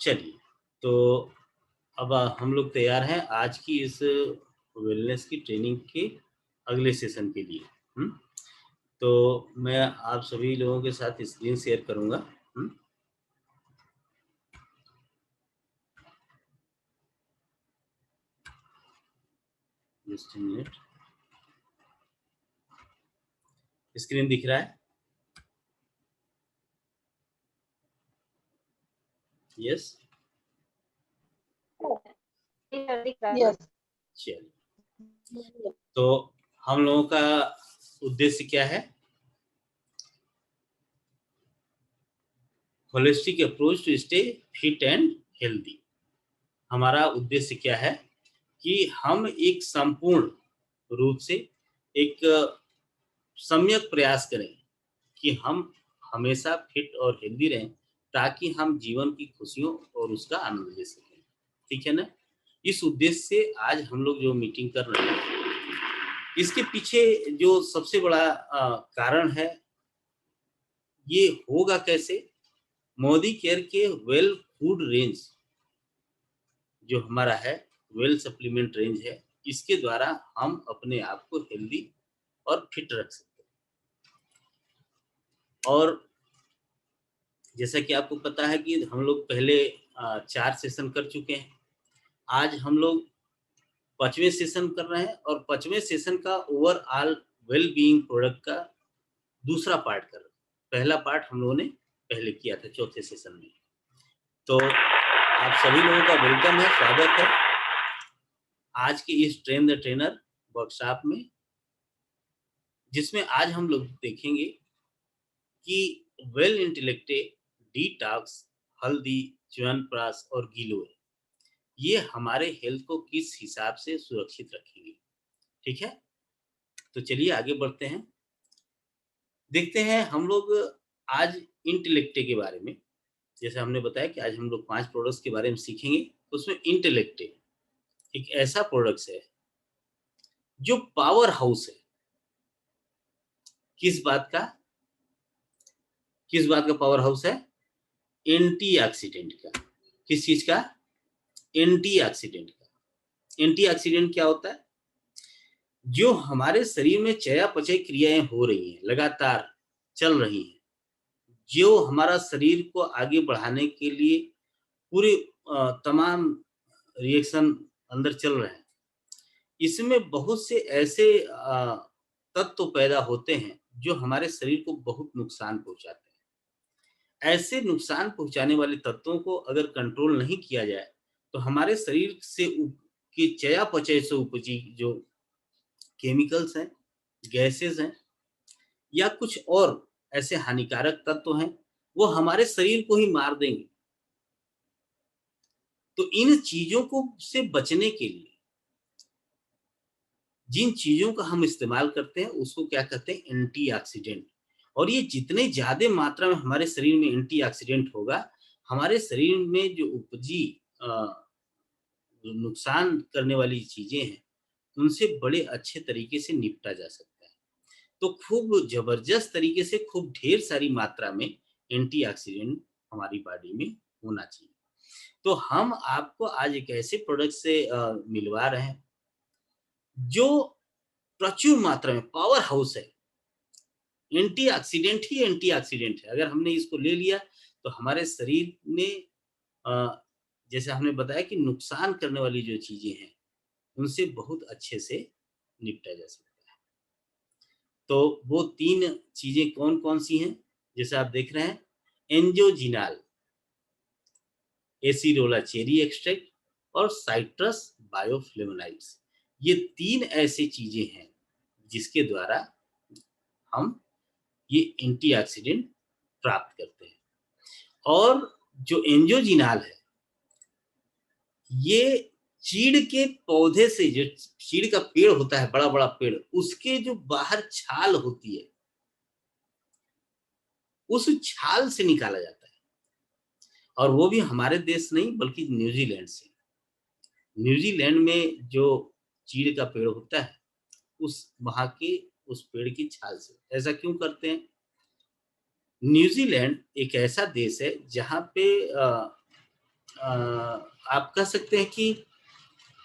चलिए, तो अब हम लोग तैयार हैं आज की इस वेलनेस की ट्रेनिंग के अगले सेशन के लिए। तो मैं आप सभी लोगों के साथ स्क्रीन शेयर करूंगा। जस्ट मिनट, स्क्रीन दिख रहा है? Yes, yes. चलिए, तो हम लोगों का उद्देश्य क्या है? Holistic approach to stay fit and healthy. हमारा उद्देश्य क्या है कि हम एक संपूर्ण रूप से एक सम्यक प्रयास करें कि हम हमेशा फिट और हेल्दी रहें, ताकि हम जीवन की खुशियों और उसका आनंद ले सकें। ठीक है ना? इस उद्देश्य से आज हम लोग जो मीटिंग कर रहे हैं, इसके पीछे जो सबसे बड़ा कारण है, ये होगा कैसे? मोदी केयर के वेल फूड रेंज जो हमारा है, वेल सप्लीमेंट रेंज है, इसके द्वारा हम अपने आप को हेल्दी और फिट रख सकते हैं। और जैसा कि आपको पता है कि हम लोग पहले 4 सेशन कर चुके हैं। आज हम लोग 5वें सेशन कर रहे हैं और 5वें सेशन का ओवरऑल वेल बीइंग प्रोडक्ट का दूसरा पार्ट कर रहे हैं। पहला पार्ट हम लोगों ने पहले किया था 4थे सेशन में। तो आप सभी लोगों का वेलकम है, स्वागत है आज के इस ट्रेन द ट्रेनर वर्कशॉप में, जिसमें आज हम लोग देखेंगे कि वेल इंटेलेक्टेड डिटॉक्स, हल्दी, च्यवनप्राश और गिलोय, ये हमारे हेल्थ को किस हिसाब से सुरक्षित रखेंगे। ठीक है, तो चलिए आगे बढ़ते हैं। देखते हैं हम लोग आज इंटेलेक्टे के बारे में। जैसे हमने बताया कि आज हम लोग 5 प्रोडक्ट्स के बारे में सीखेंगे। तो उसमें इंटेलेक्टे एक ऐसा प्रोडक्ट्स है जो पावर हाउस है। किस बात का पावर हाउस है? एंटीऑक्सीडेंट का। किस चीज का? एंटीऑक्सीडेंट का। एंटीऑक्सीडेंट क्या होता है? जो हमारे शरीर में चयापचय क्रियाएं हो रही हैं, लगातार चल रही हैं, जो हमारा शरीर को आगे बढ़ाने के लिए पूरे तमाम रिएक्शन अंदर चल रहे हैं, इसमें बहुत से ऐसे तत्व पैदा होते हैं जो हमारे शरीर को बहुत नुकसान पहुंचाते हैं। ऐसे नुकसान पहुंचाने वाले तत्वों को अगर कंट्रोल नहीं किया जाए, तो हमारे शरीर से के चयापचय से उपजी जो केमिकल्स हैं, गैसेस हैं, या कुछ और ऐसे हानिकारक तत्व हैं, वो हमारे शरीर को ही मार देंगे। तो इन चीजों को से बचने के लिए जिन चीजों का हम इस्तेमाल करते हैं, उसको क्या कहते हैं? एंटीऑक्सीडेंट। और ये जितने ज्यादा मात्रा में हमारे शरीर में एंटीऑक्सीडेंट होगा, हमारे शरीर में जो उपजी नुकसान करने वाली चीजें हैं, उनसे बड़े अच्छे तरीके से निपटा जा सकता है। तो खूब जबरदस्त तरीके से, खूब ढेर सारी मात्रा में एंटीऑक्सीडेंट हमारी बॉडी में होना चाहिए। तो हम आपको आज एक ऐसे प्रोडक्ट से मिलवा रहे हैं जो प्रचुर मात्रा में पावर हाउस है। एंटीऑक्सीडेंट ही एंटीऑक्सीडेंट है। अगर हमने इसको ले लिया तो हमारे शरीर में जैसे हमने बताया कि नुकसान करने वाली जो चीजें हैं, उनसे बहुत अच्छे से निपटा जा सकता है। तो वो 3 चीजें कौन कौन सी हैं? जैसे आप देख रहे हैं, एंजियोजिनाल, एसिरोला चेरी एक्सट्रैक्ट और साइट्रस बायोफ्लेवोनाइड्स, ये 3 ऐसी चीजें हैं जिसके द्वारा हम ये एंटीऑक्सीडेंट प्राप्त करते हैं। और जो एंजियोजिनाल है, ये चीड़ के पौधे से, जो चीड़ का पेड़ होता है, बड़ा बड़ा पेड़, उसके जो बाहर छाल होती है, उस छाल से निकाला जाता है। और वो भी हमारे देश नहीं, बल्कि न्यूजीलैंड से। न्यूजीलैंड में जो चीड़ का पेड़ होता है, उस वहां के उस पेड़ की छाल से। ऐसा क्यों करते हैं? न्यूजीलैंड एक ऐसा देश है जहाँ पे आप कह सकते हैं कि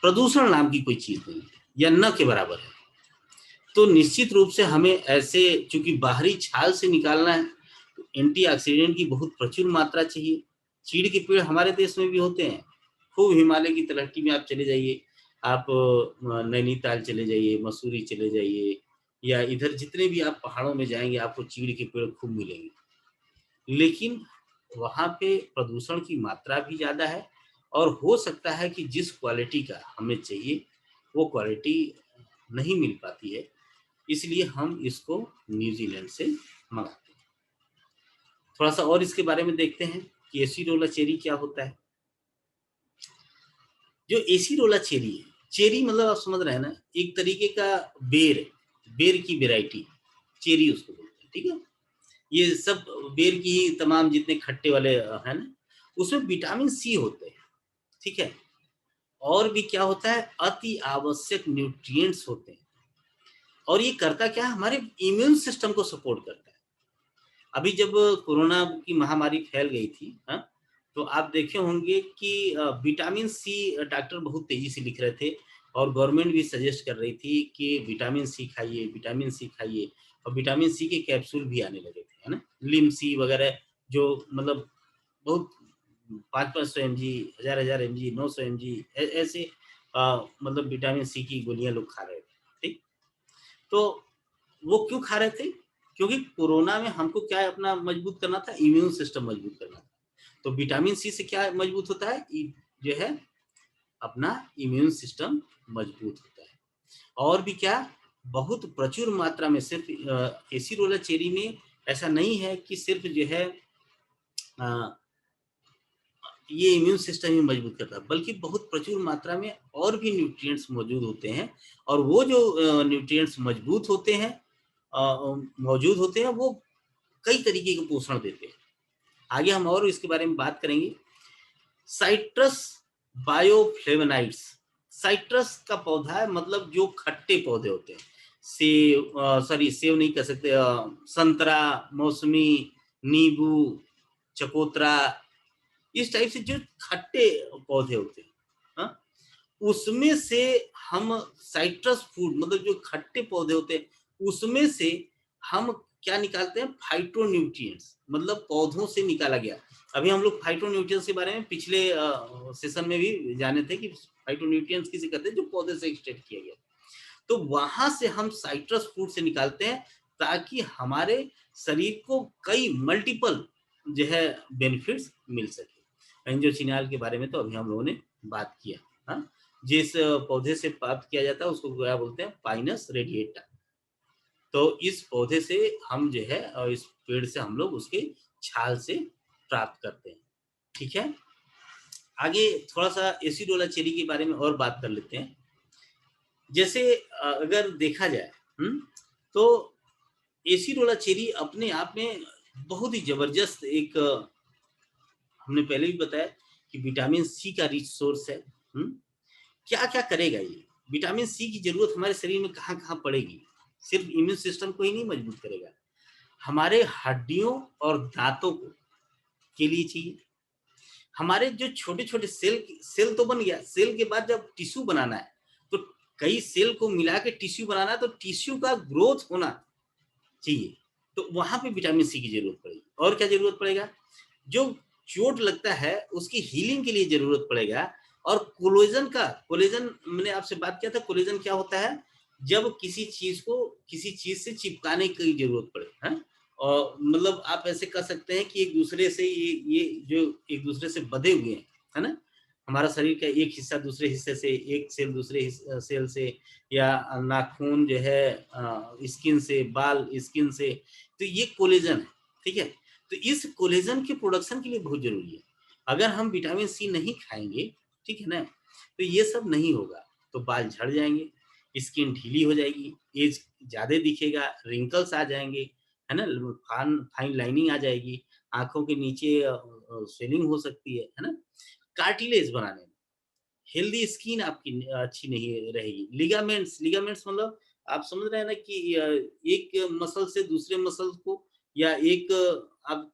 प्रदूषण नाम की कोई चीज नहीं है या न के बराबर है। तो निश्चित रूप से हमें ऐसे, चूंकि बाहरी छाल से निकालना है, तो एंटीऑक्सीडेंट की बहुत प्रचुर मात्रा चाहिए। चीड़ के पेड़ हमारे देश में भी होते हैं, खूब हिमालय की तलहटी में आप चले जाइए, आप नैनीताल चले जाइए, मसूरी चले जाइए, या इधर जितने भी आप पहाड़ों में जाएंगे आपको चीड़ के पेड़ खूब मिलेंगे। लेकिन वहाँ पे प्रदूषण की मात्रा भी ज़्यादा है, और हो सकता है कि जिस क्वालिटी का हमें चाहिए वो क्वालिटी नहीं मिल पाती है, इसलिए हम इसको न्यूजीलैंड से मंगाते हैं। थोड़ा सा और इसके बारे में देखते हैं कि एसिडोला चेरी क्या होता है। जो एसिडोला चेरी है, चेरी मतलब आप समझ रहे हैं ना, एक तरीके का बेर की वेराइटी, चेरी उसको बोलते हैं, ठीक है। ये सब बेर की ही तमाम जितने खट्टे वाले है ना, उसमें विटामिन सी होते हैं, ठीक है। और भी क्या होता है, अति आवश्यक न्यूट्रिएंट्स होते हैं। और ये करता क्या है, हमारे इम्यून सिस्टम को सपोर्ट करता है। अभी जब कोरोना की महामारी फैल गई थी, हाँ, तो आप देखे होंगे कि विटामिन सी डॉक्टर बहुत तेजी से लिख रहे थे, और गवर्नमेंट भी सजेस्ट कर रही थी कि विटामिन सी खाइए, विटामिन सी खाइए। और विटामिन सी के कैप्सूल भी आने लगे थे, है ना, लिम सी वगैरह, जो मतलब बहुत 500-500 mg, 1000-1000 mg, 900 mg ऐसे मतलब विटामिन सी की गोलियां लोग खा रहे थे, ठीक। तो वो क्यों खा रहे थे, क्योंकि कोरोना में हमको क्या अपना मजबूत करना था, इम्यून सिस्टम मजबूत करना था। तो विटामिन सी से क्या मजबूत होता है, जो है अपना इम्यून सिस्टम मजबूत होता है। और भी क्या, बहुत प्रचुर मात्रा में, सिर्फ एसिडोला चेरी में ऐसा नहीं है कि सिर्फ जो है ये इम्यून सिस्टम ही मजबूत करता है, बल्कि बहुत प्रचुर मात्रा में और भी न्यूट्रिएंट्स मौजूद होते हैं। और वो जो न्यूट्रिएंट्स मौजूद होते हैं, वो कई तरीके के पोषण देते हैं। आगे हम और इसके बारे में बात करेंगे। साइट्रस बायोफ्लेवोनाइड्स, साइट्रस का पौधा है, मतलब जो खट्टे पौधे होते हैं, सेव नहीं कह सकते, संतरा, मौसमी, नींबू, चकोतरा, इस टाइप से जो खट्टे पौधे होते हैं, हाँ, उसमें से हम साइट्रस फूड, मतलब जो खट्टे पौधे होते हैं उसमें से हम क्या निकालते हैं, फाइटोन्यूट्रिएंट्स, मतलब पौधों से निकाला गया। अभी हम लोग फाइटोन्यूट्रिएंट्स के बारे में पिछले सेशन में भी जाने थे कि फाइटोन्यूट्रिएंट्स किसे कहते हैं, जो पौधे से एक्सट्रैक्ट किया गया। तो वहां से हम साइट्रस फूड से निकालते हैं, ताकि हमारे शरीर को कई मल्टीपल जो है बेनिफिट्स मिल सके। एंजियोचिनाल के बारे में तो अभी हम लोगों ने बात किया, हाँ। जिस पौधे से प्राप्त किया जाता है उसको क्या बोलते हैं, पाइनस रेडिएटा। तो इस पौधे से हम जो है, और इस पेड़ से हम लोग उसके छाल से प्राप्त करते हैं, ठीक है। आगे थोड़ा सा एसिडोला चेरी के बारे में और बात कर लेते हैं। जैसे अगर देखा जाए, तो एसिडोला चेरी अपने आप में बहुत ही जबरदस्त एक, हमने पहले भी बताया कि विटामिन सी का रिच सोर्स है। क्या क्या करेगा ये, विटामिन सी की जरूरत हमारे शरीर में कहाँ कहाँ पड़ेगी, सिर्फ इम्यून सिस्टम को ही नहीं मजबूत करेगा, हमारे हड्डियों और दांतों को के लिए चाहिए। हमारे जो छोटे छोटे सेल तो बन गया, सेल के बाद जब टिश्यू बनाना है, तो कई सेल को मिला के टिश्यू बनाना है, तो टिश्यू का ग्रोथ होना चाहिए, तो वहां पे विटामिन सी की जरूरत पड़ेगी। और क्या जरूरत पड़ेगा, जो चोट लगता है उसकी हीलिंग के लिए जरूरत पड़ेगा। और कोलेजन मैंने आपसे बात किया था, कोलेजन क्या होता है, जब किसी चीज को किसी चीज से चिपकाने की जरूरत पड़े, है। और मतलब आप ऐसे कह सकते हैं कि एक दूसरे से ये जो एक दूसरे से बंधे हुए हैं, है ना, हमारा शरीर का एक हिस्सा दूसरे हिस्से से, एक सेल दूसरे सेल से, या नाखून जो है स्किन से, बाल स्किन से, तो ये कोलेजन है, ठीक है। तो इस कोलेजन के प्रोडक्शन के लिए बहुत जरूरी है। अगर हम विटामिन सी नहीं खाएंगे, ठीक है ना, तो ये सब नहीं होगा, तो बाल झड़ जाएंगे, स्किन ढीली हो जाएगी, एज ज्यादा दिखेगा, रिंकल्स आ जाएंगे, है ना, फाइन लाइनिंग आ जाएगी, आंखों के नीचे स्वेलिंग हो सकती है ना, कार्टिलेज बनाने में, हेल्दी स्किन आपकी अच्छी नहीं रहेगी। लिगामेंट्स मतलब आप समझ रहे हैं ना कि एक मसल से दूसरे मसल को, या एक आप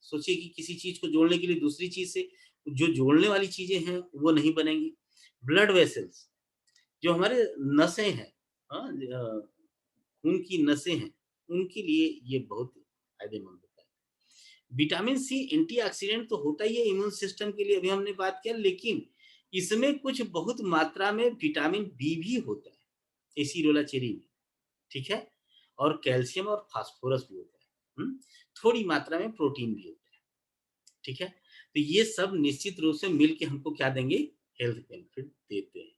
सोचिए कि किसी चीज को जोड़ने के लिए दूसरी चीज से जो जोड़ने वाली चीजें हैं वो नहीं बनेंगी। ब्लड वेसल्स, जो हमारे नसें हैं, हाँ, खून की नसें हैं, उनके लिए ये बहुत फायदेमंद होता है। विटामिन सी एंटीऑक्सीडेंट तो होता ही है इम्यून सिस्टम के लिए, अभी हमने बात किया, लेकिन इसमें कुछ बहुत मात्रा में विटामिन बी भी होता है एसिरोला चेरी में, ठीक है? और कैल्शियम और फास्फोरस भी होता है। थोड़ी मात्रा में प्रोटीन भी होता है, ठीक है? तो ये सब निश्चित रूप से मिल के हमको क्या देंगे? हेल्थ बेनिफिट देते हैं।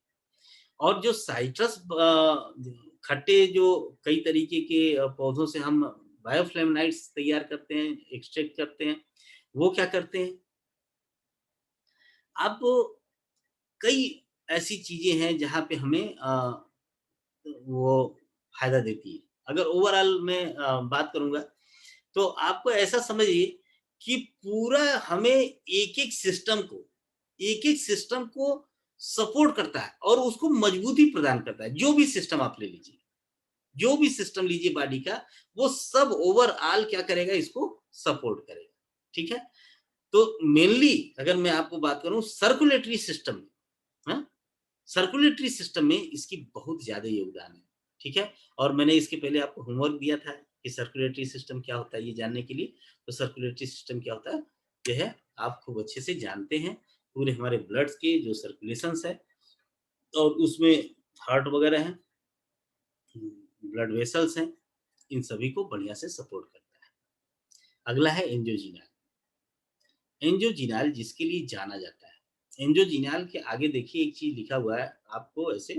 और जो साइट्रस खट्टे जो कई तरीके के पौधों से हम बायोफ्लेवोनाइड्स तैयार करते हैं, एक्सट्रैक्ट करते हैं, वो क्या करते हैं? अब कई ऐसी चीजें हैं जहाँ पे हमें वो फ़ायदा देती है। अगर ओवरऑल मैं बात करूँगा, तो आपको ऐसा समझिए कि पूरा हमें एक-एक सिस्टम को सपोर्ट करता है और उसको मजबूती प्रदान करता है। जो भी सिस्टम आप ले लीजिए, जो भी सिस्टम लीजिए बॉडी का, वो सब ओवरऑल क्या करेगा? इसको सपोर्ट करेगा, ठीक है? तो मेनली अगर मैं आपको बात करूँ सर्कुलेटरी सिस्टम में, हाँ? सर्कुलेटरी सिस्टम में इसकी बहुत ज़्यादा योगदान है, ठीक है? और मैंने इसके पहले आपको होमवर्क दिया था कि सर्कुलेटरी सिस्टम क्या होता है ये जानने के लिए। तो सर्कुलेटरी सिस्टम क्या होता है? जो है आप खूब अच्छे से जानते हैं, पूरे हमारे ब्लड्स के जो सर्कुलेशंस है और उसमें हार्ट वगैरह है, ब्लड वेसल्स हैं, इन सभी को बढ़िया से सपोर्ट करता है। अगला है एंजियोजिनाल। एंजियोजिनाल जिसके लिए जाना जाता है। एंजियोजिनाल के आगे देखिए एक चीज़ लिखा हुआ है, आपको ऐसे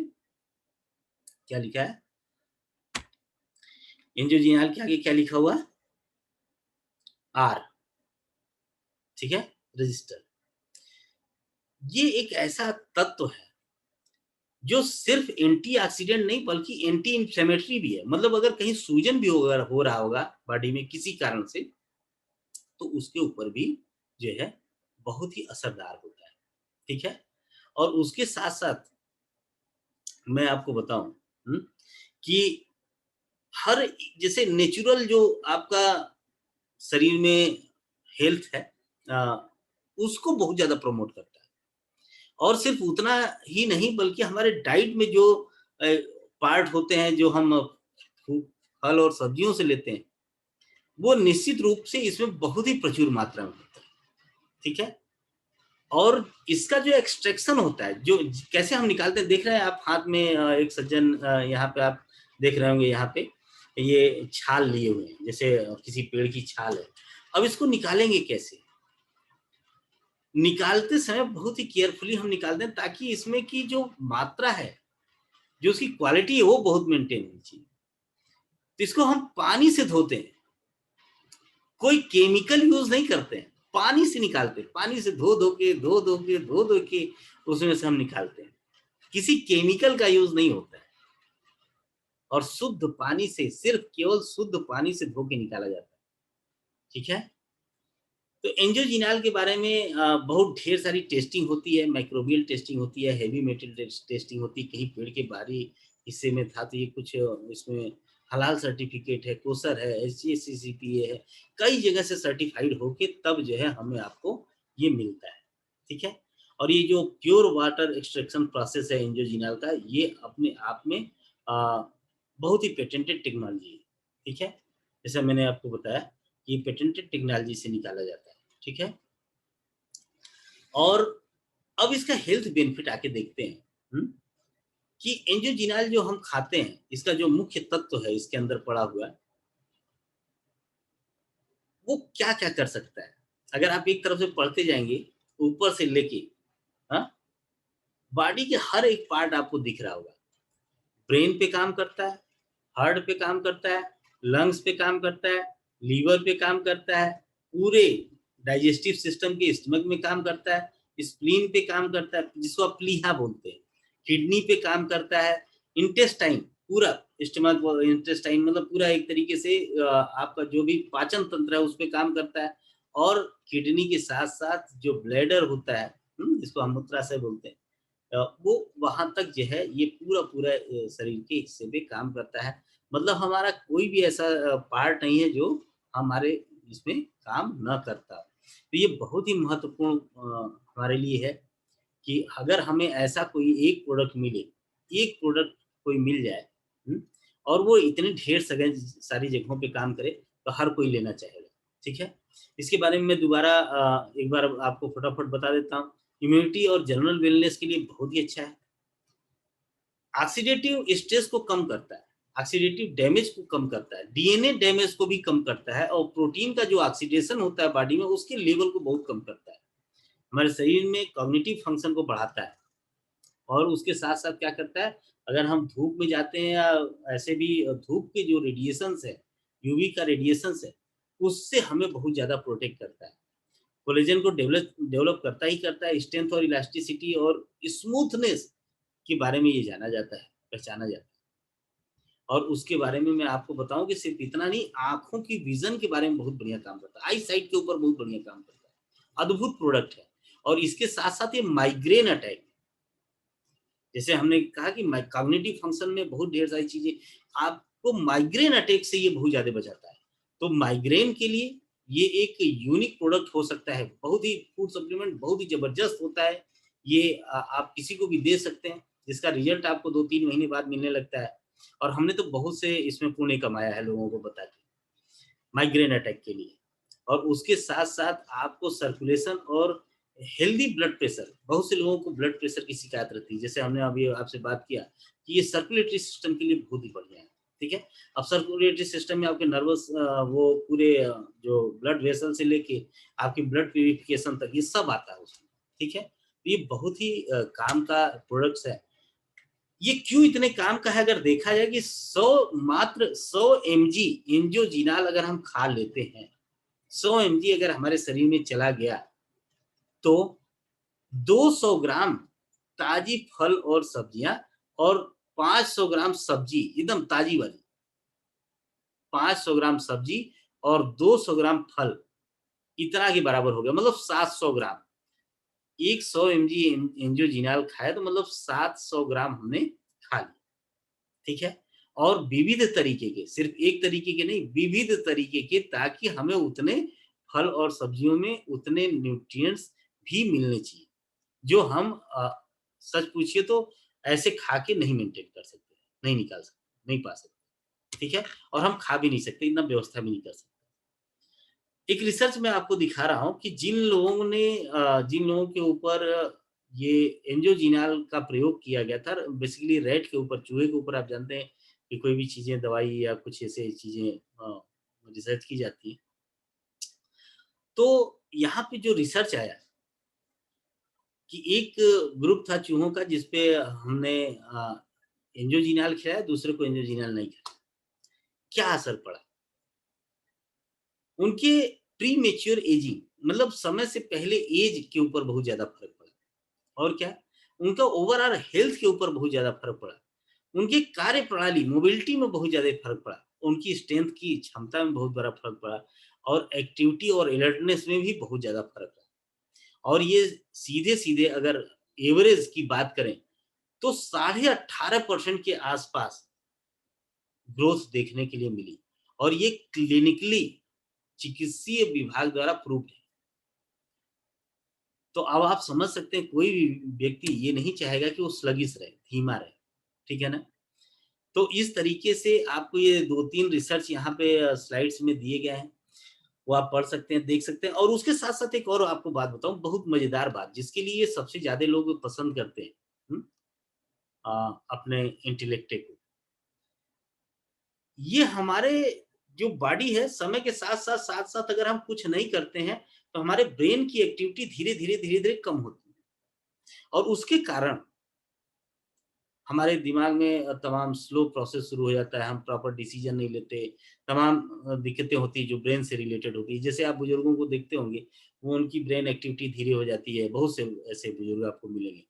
क्या लिखा है? एंजियोजिनाल के आगे क्या लिखा हुआ? आर, ठीक है? रजिस्टर। ये एक ऐसा तत्व है जो सिर्फ एंटीऑक्सीडेंट नहीं बल्कि एंटी इन्फ्लेमेटरी भी है। मतलब अगर कहीं सूजन भी हो रहा होगा बॉडी में किसी कारण से, तो उसके ऊपर भी जो है बहुत ही असरदार होता है, ठीक है? और उसके साथ-साथ मैं आपको बताऊँ, कि हर जैसे नेचुरल जो आपका शरीर में हेल्थ है, अ, उसको बहुत ज़्यादा प्रमोट करता है। और सिर्फ उतना ही नहीं बल्कि हमारे डाइट में जो अ, पार्ट होते हैं जो हम फल और सब्जियों से लेते हैं, वो निश्चित रूप से इसमें बहुत ही प्रचुर मात्रा में होता है, ठीक है? और इसका जो एक्सट्रैक्शन होता है, जो कैसे हम निकालते हैं, देख रहे हैं आप हाथ में एक सज्जन यहाँ पे आप देख रहे होंगे, यहाँ पे ये छाल लिए हुए हैं, जैसे किसी पेड़ की छाल है। अब इसको निकालेंगे कैसे? निकालते समय बहुत ही केयरफुली हम निकालते हैं ताकि इसमें की जो मात्रा है, जो उसकी क्वालिटी है वो बहुत मेंटेन होनी चाहिए। तो इसको हम पानी से धोते हैं, कोई केमिकल यूज़ नहीं करते हैं, पानी से निकालते हैं, पानी से धो-धो के उसमें से हम निकालते हैं। किसी केमिकल का यूज़ नहीं होता है और शुद्ध पानी से, सिर्फ केवल शुद्ध पानी से धो के निकाला जाता है, ठीक है? तो एंजियोजिनाल के बारे में बहुत ढेर सारी टेस्टिंग होती है, माइक्रोबियल टेस्टिंग होती है, हेवी मेटल टेस्टिंग होती है, कहीं पेड़ के बाहरी हिस्से में था तो ये कुछ इसमें हलाल सर्टिफिकेट है, कोसर है, एसजीसीसीपीए है, कई जगह से सर्टिफाइड होके तब जो है हमें आपको ये मिलता है, ठीक है? और ये जो प्योर वाटर एक्सट्रैक्शन प्रोसेस है एंजियोजिनाल का, ये अपने आप में बहुत ही पेटेंटेड टेक्नोलॉजी है, ठीक है? जैसा मैंने आपको बताया कि पेटेंटेड टेक्नोलॉजी से निकाला जाता है, ठीक है? और अब इसका हेल्थ बेनिफिट आके देखते हैं, हुँ? कि एंजियोजिनाल जो हम खाते हैं, इसका जो मुख्य तत्व है इसके अंदर पड़ा हुआ, वो क्या-क्या कर सकता है? अगर आप एक तरफ से पढ़ते जाएँगे, ऊपर से लेके, हाँ? बॉडी के हर एक पार्ट आपको दिख रहा होगा। ब्रेन पे काम करता है, हार्ट पे काम करता है, लंग्स पे काम करता है, लीवर पे काम करता है, पूरे डाइजेस्टिव सिस्टम के स्टमक में काम करता है, स्प्लीन पे काम करता है, जिसको आप प्लीहा बोलते हैं, किडनी पे काम करता है, इंटेस्टाइन पूरा स्टमक व इंटेस्टाइन मतलब पूरा एक तरीके से आपका जो भी पाचन तंत्र है उस पे काम करता है और किडनी के साथ-साथ जो ब्लैडर होता है, जिसको हम मूत्राशय बोलते हैं, वो वहाँ तक जो है ये पूरा-पूरा शरीर के हिस्से पे काम करता है। मतलब हमारा कोई भी ऐसा पार्ट नहीं है जो हमारे इसमें काम न करता। तो ये बहुत ही महत्वपूर्ण हमारे लिए है कि अगर हमें ऐसा कोई एक प्रोडक्ट मिले, एक प्रोडक्ट कोई मिल जाए, और वो इतने ढेर सारी जगहों पे काम करे, तो हर कोई लेना चाहेगा, ठीक है? इसके बारे में मैं दोबारा एक बार आपको फटाफट बता देता हूँ। इम्यूनिटी और जनरल वेलनेस के लिए बहुत ही अच्छा है। ऑक्सीडेटिव स्ट्रेस को कम करता है, ऑक्सीडेटिव डैमेज को कम करता है, डीएनए डैमेज को भी कम करता है, और प्रोटीन का जो ऑक्सीडेशन होता है बॉडी में, उसके लेवल को बहुत कम करता है। हमारे शरीर में कॉग्निटिव फंक्शन को बढ़ाता है, और उसके साथ-साथ क्या करता है, अगर हम धूप में जाते हैं या ऐसे भी धूप के जो रेडिएशंस है, यूवी का रेडिएशंस है, उससे हमें बहुत ज़्यादा प्रोटेक्ट करता है। कोलेजन को डेवलप करता ही करता है, स्ट्रेंथ और इलास्टिसिटी और स्मूथनेस के बारे में ये जाना जाता है, पहचाना जाता है। और उसके बारे में मैं आपको बताऊँ कि सिर्फ इतना नहीं, आँखों की विज़न के बारे में बहुत बढ़िया काम करता है, आई साइट के ऊपर बहुत बढ़िया काम करता है। अद्भुत प्रोडक्ट है। और इसके साथ-साथ ये माइग्रेन अटैक, जैसे हमने कहा कि कॉग्निटिव फंक्शन में बहुत ढेर सारी चीज़ें, आपको माइग्रेन अटैक से ये बहुत ज़्यादा बचाता है। तो माइग्रेन के लिए ये एक यूनिक प्रोडक्ट हो सकता है, बहुत ही फूड सप्लीमेंट बहुत ही ज़बरदस्त होता है। ये आप किसी को भी दे सकते हैं, जिसका रिज़ल्ट आपको 2-3 महीने बाद मिलने लगता है। और हमने तो बहुत से इसमें पुण्य कमाया है लोगों को बता के, माइग्रेन अटैक के लिए। और उसके साथ-साथ आपको सर्कुलेशन और हेल्दी ब्लड प्रेशर, बहुत से लोगों को ब्लड प्रेशर की शिकायत रहती है, जैसे हमने अभी आपसे बात किया कि ये सर्कुलेटरी सिस्टम के लिए बहुत ही बढ़िया है, ठीक है? अब सर्कुलेटरी सिस्टम में आपके नर्वस वो पूरे जो ब्लड वेसल से लेके आपकी ब्लड प्यूरिफिकेशन तक ये सब आता है उसमें, ठीक है? तो ये बहुत ही काम का प्रोडक्ट्स है। ये क्यों इतने काम का है, अगर देखा जाए कि 100 एमजी एंजियोजिनाल अगर हम खा लेते हैं, 100 एमजी अगर हमारे शरीर में चला गया, तो 200 ग्राम ताजी फल और सब्जियां और 500 ग्राम सब्जी एकदम ताजी वाली, 500 ग्राम सब्जी और 200 ग्राम फल, इतना के बराबर हो गया, मतलब 700 ग्राम। एक 100 एमजी एंजियोजिनाल खाया तो मतलब 700 ग्राम हमने खा लिया, ठीक है? और विविध तरीके के, सिर्फ एक तरीके के नहीं, विविध तरीके के, ताकि हमें उतने फल और सब्जियों में उतने न्यूट्रिएंट्स भी मिलने चाहिए, जो हम सच पूछिए तो ऐसे खा के नहीं मेंटेन कर सकते, नहीं निकाल सकते, नहीं पा सकते, ठीक है? और हम खा भी नहीं सकते, इतना व्यवस्था भी नहीं कर सकते। एक रिसर्च मैं आपको दिखा रहा हूँ कि जिन लोगों के ऊपर ये एंजियोजिनाल का प्रयोग किया गया था, बेसिकली रैट के ऊपर, चूहे के ऊपर, आप जानते हैं कि कोई भी चीज़ें, दवाई या कुछ ऐसे चीज़ें रिसर्च की जाती है। तो यहाँ पे जो रिसर्च आया कि एक ग्रुप था चूहों का, जिसपे हमने एंजियोजिनाल खिलाया, दूसरे को एंजियोजिनाल नहीं खिलाया। क्या असर पड़ा? उनके प्रीमेच्योर एजिंग, मतलब समय से पहले एज के ऊपर बहुत ज़्यादा फ़र्क पड़ा। और क्या? उनका ओवरऑल हेल्थ के ऊपर बहुत ज़्यादा फ़र्क पड़ा। उनकी कार्यप्रणाली, मोबिलिटी में बहुत ज़्यादा फ़र्क पड़ा। उनकी स्ट्रेंथ की क्षमता में बहुत बड़ा फ़र्क पड़ा, और एक्टिविटी और अलर्टनेस में भी बहुत ज़्यादा फ़र्क पड़ा। और ये सीधे-सीधे अगर एवरेज की बात करें, तो 18.5% के आसपास ग्रोथ देखने के लिए मिली, और ये क्लिनिकली चिकित्सीय विभाग द्वारा प्रूव्ड है। तो अब आप समझ सकते हैं, कोई भी व्यक्ति ये नहीं चाहेगा कि वो स्लगिश रहे, धीमा रहे, ठीक है ना? तो इस तरीके से आपको ये 2-3 रिसर्च यहाँ पे स्लाइड्स में दिए गए हैं, वो आप पढ़ सकते हैं, देख सकते हैं। और उसके साथ-साथ एक और आपको बात बताऊँ, बहुत मज़ेदार बात, जिसके लिए सबसे ज़्यादा लोग पसंद करते हैं, हुँ? अपने इंटेलेक्टे को। ये हमारे जो बॉडी है, समय के साथ-साथ अगर हम कुछ नहीं करते हैं, तो हमारे ब्रेन की एक्टिविटी धीरे-धीरे कम होती है, और उसके कारण हमारे दिमाग में तमाम स्लो प्रोसेस शुरू हो जाता है, हम प्रॉपर डिसीजन नहीं लेते, तमाम दिक्कतें होती हैं जो ब्रेन से रिलेटेड होती है। जैसे आप बुजुर्गों को देखते होंगे, वो उनकी ब्रेन एक्टिविटी धीरे हो जाती है, बहुत से ऐसे बुजुर्ग आपको मिलेंगे।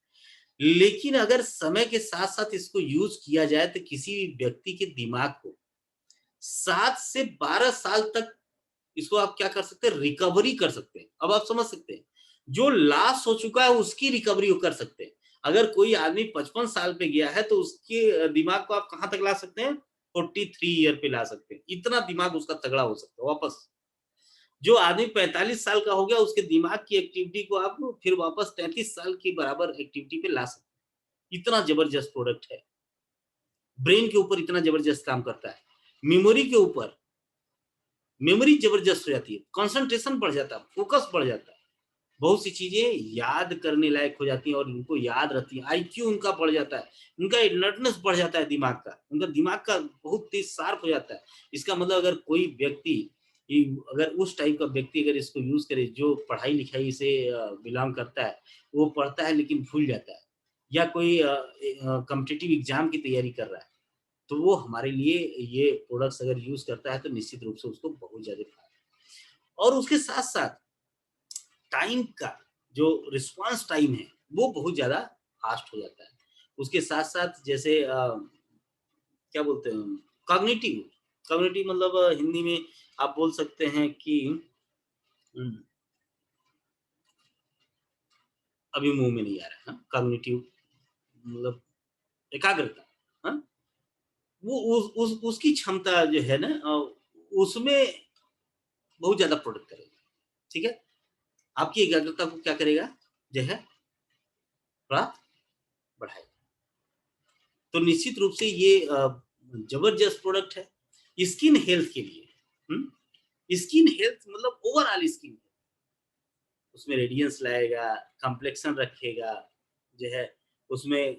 लेकिन अगर समय के साथ-साथ इसको यूज़ किया जाए, तो किसी भी व्यक्ति के दिमाग को 7 से 12 साल तक इसको आप क्या कर सकते हैं, रिकवरी कर सकते हैं। अब आप समझ सकते हैं, जो लॉस हो चुका है उसकी रिकवरी वो कर सकते हैं। अगर कोई आदमी 55 साल पे गया है, तो उसके दिमाग को आप कहाँ तक ला सकते हैं? 43 ईयर पे ला सकते हैं। इतना दिमाग उसका तगड़ा हो सकता है वापस। जो आदमी 45 साल का हो गया उसके दिमाग की एक्टिविटी को आप फिर वापस 33 साल की बराबर एक्टिविटी पे ला सकते हैं। इतना जबरदस्त प्रोडक्ट है। ब्रेन के ऊपर इतना जबरदस्त काम करता है। मेमोरी के ऊपर मेमोरी जबरदस्त हो जाती है, कंसंट्रेशन बढ़ जाता है, फोकस बढ़ जाता है। बहुत सी चीजें याद करने लायक हो जाती हैं और उनको याद रहती है। आईक्यू उनका बढ़ जाता है, उनका अलर्टनेस बढ़ जाता है दिमाग का, उनका दिमाग का बहुत तेज शार्प हो जाता है। इसका मतलब अगर कोई व्यक्ति अगर उस टाइप का व्यक्ति अगर इसको यूज करे जो पढ़ाई लिखाई से बिलोंग करता है, वो पढ़ता है लेकिन भूल जाता है, या कोई कॉम्पिटिटिव एग्जाम की तैयारी कर रहा है, तो वो हमारे लिए ये प्रोडक्ट्स अगर यूज करता है तो निश्चित रूप से उसको बहुत ज्यादा फायदा है। और उसके साथ साथ टाइम का जो रिस्पांस टाइम है वो बहुत ज़्यादा फास्ट हो जाता है। उसके साथ-साथ जैसे क्या बोलते हैं कॉग्निटिव कॉग्निटिव मतलब हिंदी में आप बोल सकते हैं कि उम, अभी मुँह में नहीं आ रहा है। हाँ, कॉग्निटिव मतलब एकाग्रता, हाँ? वो उस उसकी क्षमता जो है ना उसमें बहुत ज़्यादा प्रोडक्ट करेगा, ठीक है? आपकी एकाग्रता को क्या करेगा? जो है थोड़ा बढ़ाएगा। तो निश्चित रूप से ये जबरदस्त प्रोडक्ट है स्किन हेल्थ के लिए। स्किन हेल्थ मतलब ओवरऑल स्किन, उसमें रेडियंस लाएगा, कम्प्लेक्शन रखेगा, जो है उसमें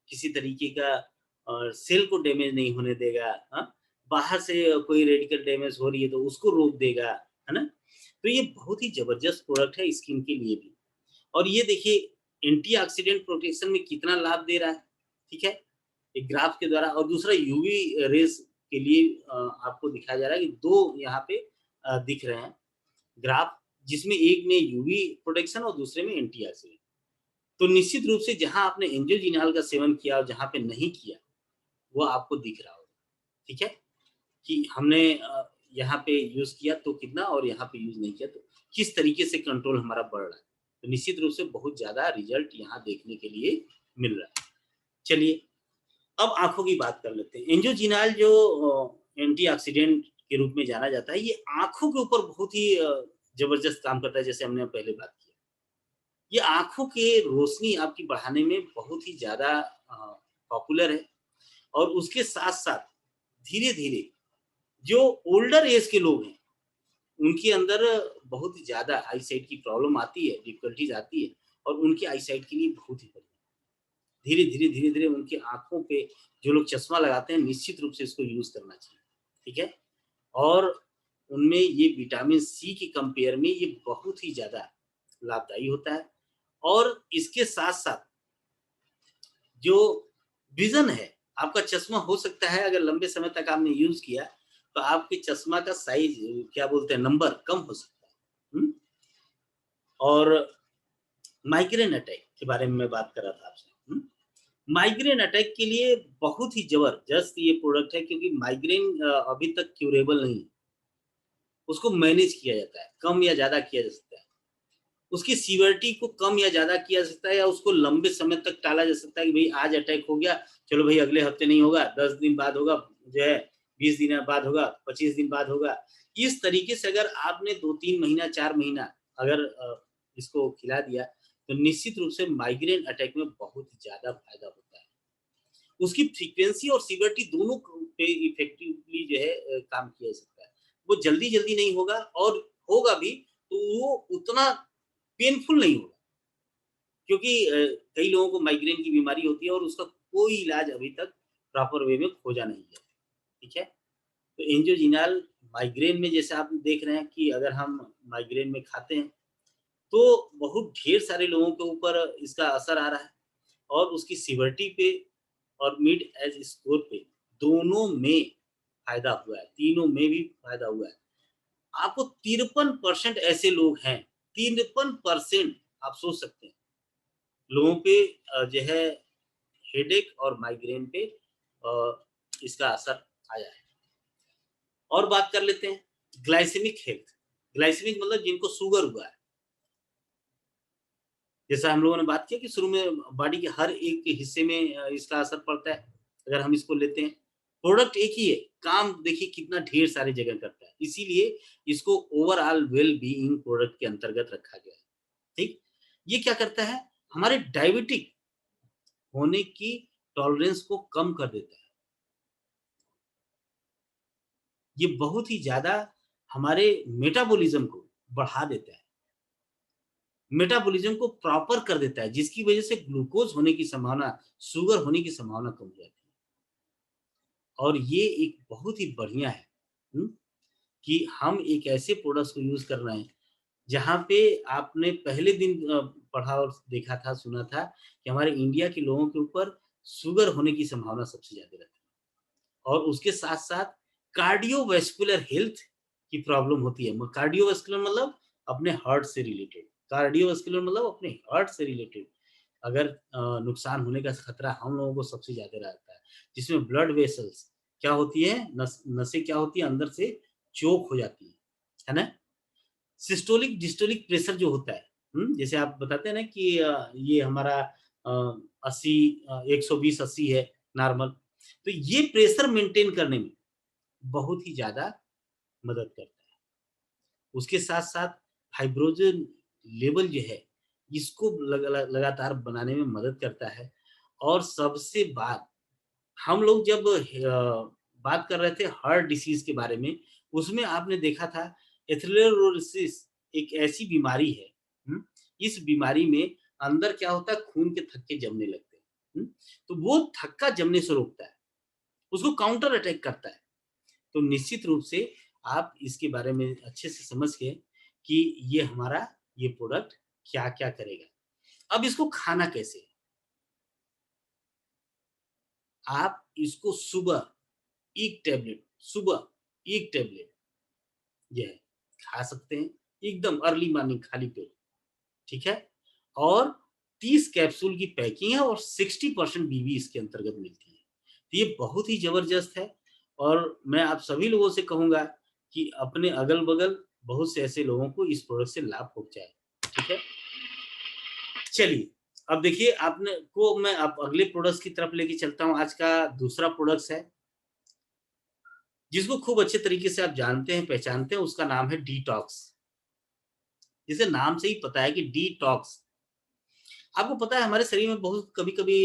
किसी तरीके का सेल को डैमेज नहीं होने देगा। हाँ? बाहर से कोई रेडिकल डैमेज हो रही है तो उसको रोक देगा, है ना? तो ये बहुत ही जबरदस्त प्रोडक्ट है स्किन के लिए भी। और ये देखिए एंटीऑक्सीडेंट प्रोटेक्शन में कितना लाभ दे रहा है, ठीक है? एक ग्राफ के द्वारा। और दूसरा यूवी रेज़ के लिए आपको दिखाया जा रहा है कि 2 यहाँ पे दिख रहे हैं ग्राफ, जिसमें एक में यूवी प्रोटेक्शन और दूसरे में एंटीऑक्सीडेंट। तो निश्चित रूप से जहाँ आपने एंजियोजिनाल का सेवन किया और जहाँ पे नहीं किया, वो आपको दिख रहा होगा, ठीक है? कि हमने यहाँ पे यूज़ किया तो कितना और यहाँ पे यूज़ नहीं किया तो किस तरीके से कंट्रोल हमारा बढ़ रहा है। तो निश्चित रूप से बहुत ज़्यादा रिज़ल्ट यहाँ देखने के लिए मिल रहा है। चलिए, अब आँखों की बात कर लेते हैं। एंजियोजिनाल जो एंटीऑक्सीडेंट के रूप में जाना जाता है, ये आँखों के ऊपर बहुत ही ज़बरदस्त काम करता है, जैसे हमने पहले बात किया। ये आँखों के रोशनी आपकी बढ़ाने में बहुत ही ज़्यादा पॉपुलर है। और उसके साथ-साथ धीरे-धीरे जो ओल्डर एज के लोग हैं, उनके अंदर बहुत ही ज़्यादा आई साइट की प्रॉब्लम आती है, डिफ़िकल्टीज़ आती है और उनकी आई साइट के लिए बहुत ही बढ़िया। धीरे-धीरे, धीरे-धीरे उनकी आँखों पे जो लोग चश्मा लगाते हैं, निश्चित रूप से इसको यूज़ करना चाहिए, ठीक है? और उनमें ये विटामिन सी की कंपेयर में ये बहुत ही ज़्यादा लाभदायी होता है। और इसके साथ-साथ जो विज़न है, आपका चश्मा हो सकता है अगर लंबे समय तक आपने यूज़ किया, तो आपके चश्मा का साइज़ क्या बोलते हैं नंबर कम हो सकता है। और माइग्रेन अटैक के बारे में मैं बात कर रहा था आपसे। माइग्रेन अटैक के लिए बहुत ही ज़बरदस्त ये प्रोडक्ट है क्योंकि माइग्रेन अभी तक क्यूरेबल नहीं है। उसको मैनेज किया जाता है, कम या ज़्यादा किया जा सकता है। उसकी सीवियरिटी को कम या ज़्यादा किया जा सकता है या उसको लंबे समय तक टाला जा सकता है कि भई आज अटैक हो गया, चलो भई अगले हफ्ते नहीं होगा, 10 दिन बाद होगा, जो है 20 दिन बाद होगा, 25 दिन बाद होगा। इस तरीके से अगर आपने 2-3 महीना, 4 महीना अगर इसको खिला दिया, तो निश्चित रूप से माइग्रेन अटैक में बहुत ज़्यादा फ़ायदा होता है। उसकी फ्रीक्वेंसी और सीवियरिटी दोनों पे इफेक्टिवली जो है काम किया जा सकता है। वो जल्दी-जल्दी नहीं होगा और होगा भी तो वो उतना पेनफुल नहीं होगा क्योंकि कई लोगों को माइग्रेन की बीमारी होती है और उसका कोई इलाज अभी तक प्रॉपर वे में खोजा नहीं है, ठीक है? तो एंजियोजिनाल माइग्रेन में जैसे आप देख रहे हैं कि अगर हम माइग्रेन में खाते हैं, तो बहुत ढेर सारे लोगों के ऊपर इसका असर आ रहा है और उसकी सीवियरिटी पे और मिड एज स्कोर पे दोनों में फ़ायदा हुआ है, तीनों में भी फ़ायदा हुआ है। आपको 53% ऐसे लोग हैं, 53% आप सोच सकते हैं, लोगों पे जो है हेडेक और माइग्रेन पे इसका असर आया है। और बात कर लेते हैं ग्लाइसेमिक हेल्थ। ग्लाइसेमिक मतलब जिनको शुगर हुआ है। जैसा हम लोगों ने बात किया कि शुरू में बॉडी के हर एक हिस्से में इसका असर पड़ता है, अगर हम इसको लेते हैं। प्रोडक्ट एक ही है, काम देखिए कितना ढेर सारी जगह करता है, इसीलिए इसको ओवरऑल वेल बीइंग प्रोडक्ट के अंतर्गत रखा गया है। ठीक, ये क्या करता है, हमारे डायबिटिक होने की टॉलरेंस को कम कर देता है। ये बहुत ही ज्यादा हमारे मेटाबॉलिज्म को बढ़ा देता है, मेटाबॉलिज्म को प्रॉपर कर देता है, जिसकी वजह से ग्लूकोज होने की संभावना, शुगर होने की संभावना कम हो जाती है। और ये एक बहुत ही बढ़िया है हुँ? कि हम एक ऐसे प्रोडक्ट्स को यूज़ कर रहे हैं, जहाँ पे आपने पहले दिन पढ़ा और देखा था, सुना था कि हमारे इंडिया के लोगों के ऊपर शुगर होने की संभावना सबसे ज़्यादा रहती है। और उसके साथ-साथ कार्डियोवैस्कुलर हेल्थ की प्रॉब्लम होती है। म कार्डियोवैस्कुलर मतलब अपने हार्ट से रिलेटेड, कार्डियोवैस्कुलर मतलब अपने हार्ट से रिलेटेड अगर नुकसान होने का खतरा हम लोगों को सबसे ज़्यादा रहता है, जिसमें ब्लड वेसल्स क्या होती है, नसें क्या होती है, अंदर से चोक हो जाती है ना? सिस्टोलिक डिस्टोलिक प्रेशर जो होता है, जैसे आप बताते हैं ना कि ये हमारा 80 120-80 है नॉर्मल, तो ये प्रेशर मेंटेन करने में बहुत ही ज़्यादा मदद करता है। उसके साथ-साथ फाइब्रोजन लेवल जो है, इसको लगातार बनाने में मदद करता है। और सबसे बात, हम लोग जब बात कर रहे थे हार्ट डिसीज़ के बारे में, उसमें आपने देखा था एथेरोस्क्लेरोसिस एक ऐसी बीमारी है, हुँ? इस बीमारी में अंदर क्या होता है, खून के थक्के जमने लगते हैं, तो वो थक्का जमने से रोकता है, उसको काउंटर अटैक करता है। तो निश्चित रूप से आप इसके बारे में अच्छे से समझ गए कि ये हमारा ये प्रोडक्ट क्या-क्या करेगा। अब इसको खाना कैसे है? आप इसको सुबह 1 टैबलेट, सुबह 1 टैबलेट जो है खा सकते हैं, एकदम अर्ली मॉर्निंग खाली पेट, ठीक है? और 30 कैप्सूल की पैकिंग है और 60% बीवी इसके अंतर्गत मिलती है। तो ये बहुत ही ज़बरदस्त है और मैं आप सभी लोगों से कहूँगा कि अपने अगल-बगल बहुत से ऐसे लोगों को इस प्रोडक्ट से लाभ पहुँचाएँ, ठीक है? चलिए, अब देखिए आपने को मैं अब अगले प्रोडक्ट्स की तरफ लेके चलता हूँ। आज का दूसरा प्रोडक्ट्स है, जिसको खूब अच्छे तरीके से आप जानते हैं, पहचानते हैं, उसका नाम है डिटॉक्स। जिसे नाम से ही पता है कि डिटॉक्स। आपको पता है हमारे शरीर में बहुत कभी-कभी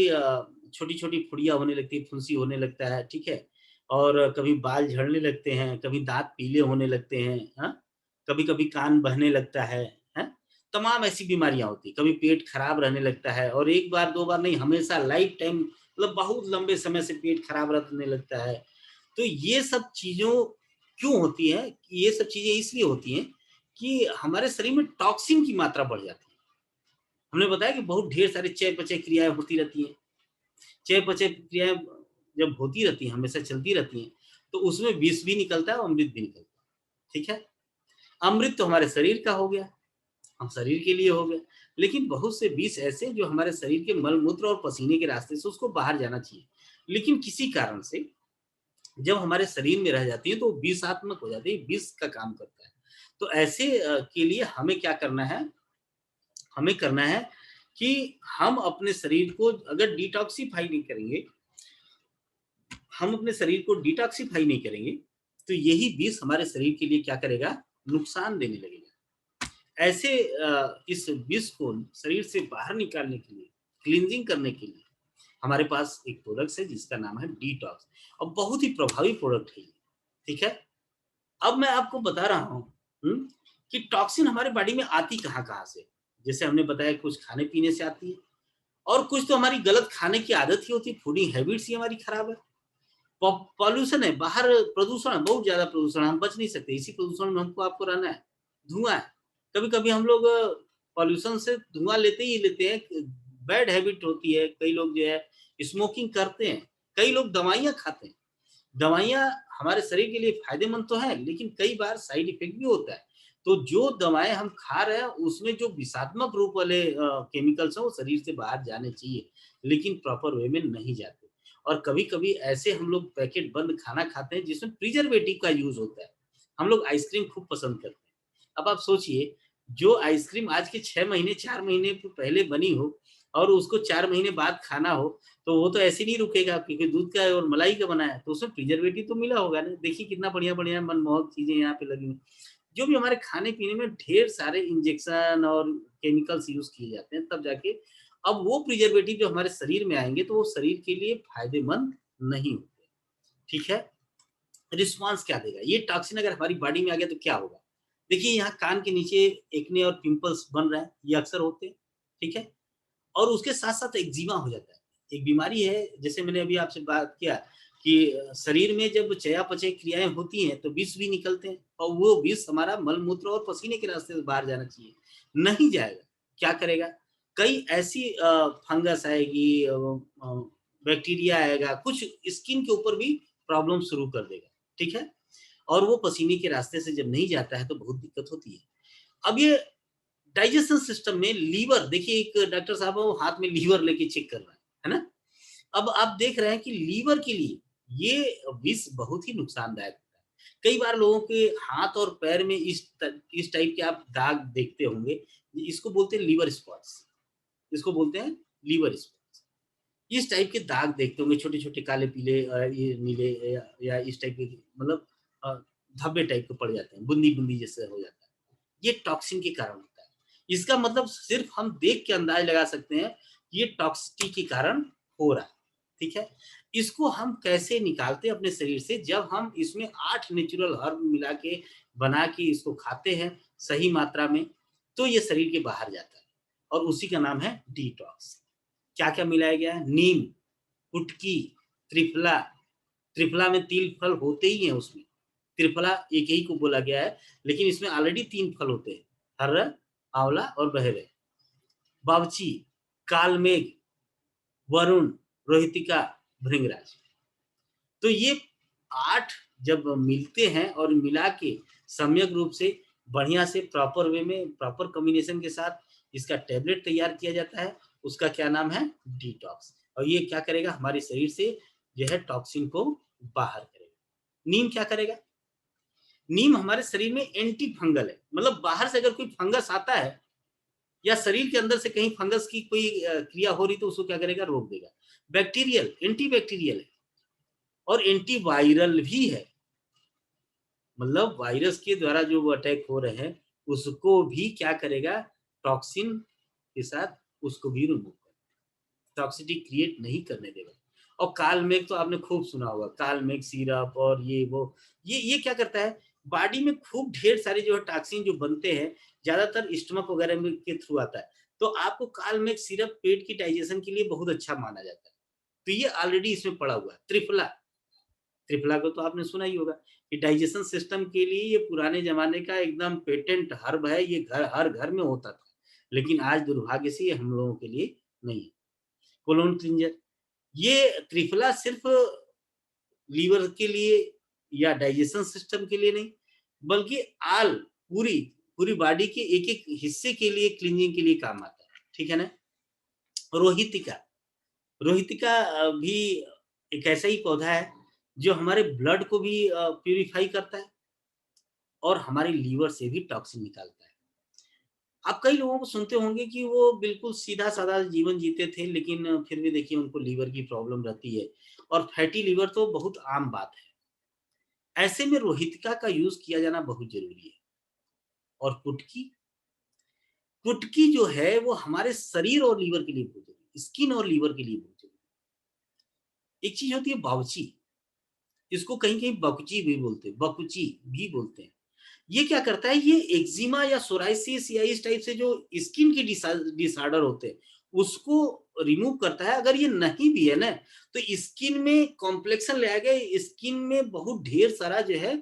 छोटी-छोटी फुड़ियाँ होने लगती है, फुंसी होने लगता है, ठीक है? और कभी बाल झड़ने लगते हैं, कभी दाँत पीले होने लगते हैं, हाँ? कभी-कभी कान बहने लगता है, हैं? तमाम ऐसी बीमारियाँ होती हैं, कभी पेट खराब रहने लगता है और 1 बार 2 बार नहीं, हमेशा लाइफ टाइम मतलब बहुत लंबे समय से पेट खराब रहने लगता है। तो ये सब चीज़ों क्यों होती हैं? ये सब चीज़ें इसलिए होती हैं कि हमारे शरीर में टॉक्सिन की मात्रा बढ़ जाती है। हमने बताया कि बहुत ढेर सारी चयापचय क्रियाएँ होती रहती हैं। चयापचय क्रियाएँ जब होती रहती हैं, हमेशा चलती रहती हैं, तो उसमें विष भी निकलता है और अमृत भी निकलता है, ठीक है? अमृत तो हमारे शरीर का हो गया, हम शरीर के लिए हो गया, लेकिन बहुत से विष ऐसे जो हमारे शरीर के मल-मूत्र और पसीने के रास्ते से उसको बाहर जाना चाहिए। लेकिन किसी कारण से जब हमारे शरीर में रह जाती है तो विषात्मक हो जाती है, विष का काम करता है। तो ऐसे के लिए हमें क्या करना है, हमें करना है कि हम अपने शरीर को अगर डिटॉक्सिफाई नहीं करेंगे, हम अपने शरीर को डिटॉक्सिफाई नहीं करेंगे, तो यही विष हमारे शरीर के लिए क्या करेगा, नुकसान देने लगेगा। ऐसे इस विष को शरीर से बाहर निकालने के लिए, क्लींजिंग करने के लिए हमारे पास एक प्रोडक्ट है जिसका नाम है डिटॉक्स और बहुत ही प्रभावी प्रोडक्ट है ये, ठीक है? अब मैं आपको बता रहा हूँ कि टॉक्सिन हमारे बॉडी में आती कहाँ-कहाँ से? जैसे हमने बताया कुछ खाने-पीने से आती है और कुछ तो हमारी गलत खाने की आदत ही होती है, फूडिंग हैबिट्स ही हमारी खराब है। पॉल्यूशन है, बाहर प्रदूषण है, बहुत ज़्यादा प्रदूषण है, हम बच नहीं सकते, इसी प्रदूषण में हमको आपको रहना है। धुआँ है, कभी-कभी हम लोग पॉल्यूशन से धुआँ लेते ही लेते हैं, बैड हैबिट होती है, कई लोग जो है स्मोकिंग करते हैं, कई लोग दवाइयाँ खाते हैं। दवाइयाँ हमारे शरीर के लिए फ़ायदेमंद तो हैं, लेकिन कई बार साइड इफ़ेक्ट भी होता है। तो जो दवाएँ हम खा रहे हैं, उसमें जो विषात्मक रूप वाले केमिकल्स हैं, वो शरीर से बाहर जाने चाहिए, लेकिन प्रॉपर वे में नहीं जाते। और कभी-कभी ऐसे हम लोग पैकेट बंद खाना खाते हैं, जिसमें प्रिज़र्वेटिव का यूज़ होता है। हम लोग आइसक्रीम खूब पसंद करते हैं। अब आप सोचिए, जो आइसक्रीम आज के 6 महीने, 4 महीने पहले बनी हो, और उसको 4 महीने बाद खाना हो, तो वो तो ऐसे नहीं रुकेगा क्योंकि दूध का और मलाई का बना है, तो उसमें प्रिजर्वेटिव तो मिला होगा ना। देखिए कितना बढ़िया-बढ़िया मनमोहक चीज़ें यहाँ पे लगी हुई। जो भी हमारे खाने-पीने में ढेर सारे इंजेक्शन और केमिकल्स यूज़ किए जाते हैं, तब जाके अब वो प्रिजर्वेटिव जो हमारे शरीर में आएँगे, तो वो शरीर के लिए फ़ायदेमंद नहीं होते। ठीक है? रिस्पॉन्स क्या देगा? ये टॉक्सिन अगर हमारी बॉडी में आ गया तो क्या होगा? देखिए यहाँ कान के नीचे एक्ने और पिंपल्स बन रहा है, ये अक्सर होते हैं, ठीक है? और उसके साथ-साथ एक्जिमा हो जाता है। एक बीमारी है, जैसे मैंने अभी आपसे बात किया कि शरीर में जब चयापचय क्रियाएँ होती हैं, तो विष भी निकलते हैं और वो विष हमारा मल-मूत्र और पसीने के रास्ते से बाहर जाना चाहिए, नहीं जाएगा, क्या करेगा? कई ऐसी फंगस आएगी बैक्टीरिया आएगा, कुछ स्किन के ऊपर भी प्रॉब्लम शुरू कर देगा, ठीक है? और वो पसीने के रास्ते से जब नहीं जाता है, तो बहुत दिक्कत होती है। अब ये डाइजेशन सिस्टम में लीवर देखिए एक डॉक्टर साहब है वो हाथ में लीवर लेके चेक कर रहा है ना? अब आप देख रहे हैं कि लीवर के लिए ये विष बहुत ही नुकसानदायक होता है। कई बार लोगों के हाथ और पैर में इस टाइप के आप दाग देखते होंगे, इसको बोलते हैं लीवर स्पॉट्स, इसको बोलते हैं लीवर स्पॉट्स। इस टाइप के दाग देखते होंगे छोटे-छोटे काले-पीले ये नीले या इस टाइप के मतलब अ, धब्बे टाइप के पड़ जाते हैं, बूंदी-बूंदी जैसे हो जाता है। ये टॉक्सिन के कारण होता है। इसका मतलब सिर्फ हम देख के अंदाज़ लगा सकते हैं, ये टॉक्सिसिटी के कारण हो रहा है, ठीक है? इसको हम कैसे निकालते हैं अपने शरीर से जब हम इसमें 8 नेचुरल हर्ब मिला के, बना के इसको खाते हैं सही मात्रा में, तो ये शरीर के बाहर जाता है और उसी का नाम है डिटॉक्स। क्या-क्या मिलाया गया है? नीम, कुटकी, त्रिफला, त्रिफला में 3 फल होते ही हैं उसमें। त्रिफला एक ही को बोला गया है, लेकिन इसमें ऑलरेडी 3 फल होते हैं, हर्रा, आँवला और बहेरे। बावची, कालमेघ, वरुण, रोहितिका, भृंगराज। तो ये 8 जब मिलते हैं और मिला के सम्यक रूप से बढ़िया से प्रॉपर वे में प्रॉपर कॉम्बिनेशन के साथ इसका टैबलेट तैयार किया जाता है, उसका क्या नाम है? डिटॉक्स। और ये क्या करेगा? हमारे शरीर से जो है टॉक्सिन को बाहर करेगा। नीम क्या करेगा? नीम हमारे शरीर में एंटी फंगल है, मतलब बाहर से अगर कोई फंगस आता है या शरीर के अंदर से कहीं फंगस की कोई क्रिया हो रही तो उसको क्या करेगा? रोक देगा। बैक्टीरियल, एंटी बैक्टीरियल है और एंटीवायरल भी है। मतलब वायरस के द्वारा जो वो अटैक हो रहे हैं, उसको भी क्या करेगा? टॉक्सिन के साथ उसको भी रिमूव करेगा। टॉक्सिसिटी क्रिएट नहीं करने देगा। और कालमेघ तो आपने खूब सुना होगा, कालमेघ सिरप और ये वो, ये क्या करता है? बॉडी में खूब ढेर सारे जो है टॉक्सिन जो बनते हैं, ज़्यादातर स्टमक वगैरह में के थ्रू आता है। तो आपको कालमेघ सिरप पेट की डाइजेशन के लिए बहुत अच्छा माना जाता है। तो ये ऑलरेडी इसमें पड़ा हुआ है। त्रिफला, त्रिफला को तो आपने सुना ही होगा कि डाइजेशन सिस्टम के लिए ये पुराने ज़माने का एकदम पेटेंट हर्ब है, ये हर घर में होता था। लेकिन आज दुर्भाग्य से ये हम लोगों के लिए नहीं है। कोलोन क्लींजर, ये त्रिफला सिर्फ़ लीवर के लिए या डाइजेशन सिस्टम के लिए नहीं, बल्कि ऑल पूरी पूरी बॉडी के एक-एक हिस्से के लिए क्लींजिंग के लिए काम आता है। ठीक है ना? रोहितिका, रोहितिका भी एक ऐसा ही पौधा है, जो हमारे ब्लड को भी प्यूरिफाई करता है और हमारे लीवर से भी टॉक्सिन निकालता है। आप कई लोगों को सुनते होंगे कि वो बिल्कुल सीधा-साधा जीवन जीते थे, लेकिन फिर भी देखिए उनको लीवर की प्रॉब्लम रहती है और फैटी लीवर तो बहुत आम बात है। ऐसे में रोहितिका का यूज़ किया जाना बहुत ज़रूरी है। और कुटकी, कुटकी जो है वो हमारे शरीर और लीवर के लिए बहुत ज़रूरी है, स्किन और लीवर के लिए बहुत ज़रूरी है। एक चीज़ होती है बावची, इसको कहीं-कहीं बकुची भी बोलते हैं, बकुची भी बोलते हैं। ये क्या करता है? ये एक्जिमा या सोरायसिस या इस टाइप से जो स्किन के डिसऑर्डर होते हैं, उसको रिमूव करता है। अगर ये नहीं भी है ना, तो स्किन में कॉम्प्लेक्शन ले आएगा, स्किन में बहुत ढेर सारा जो है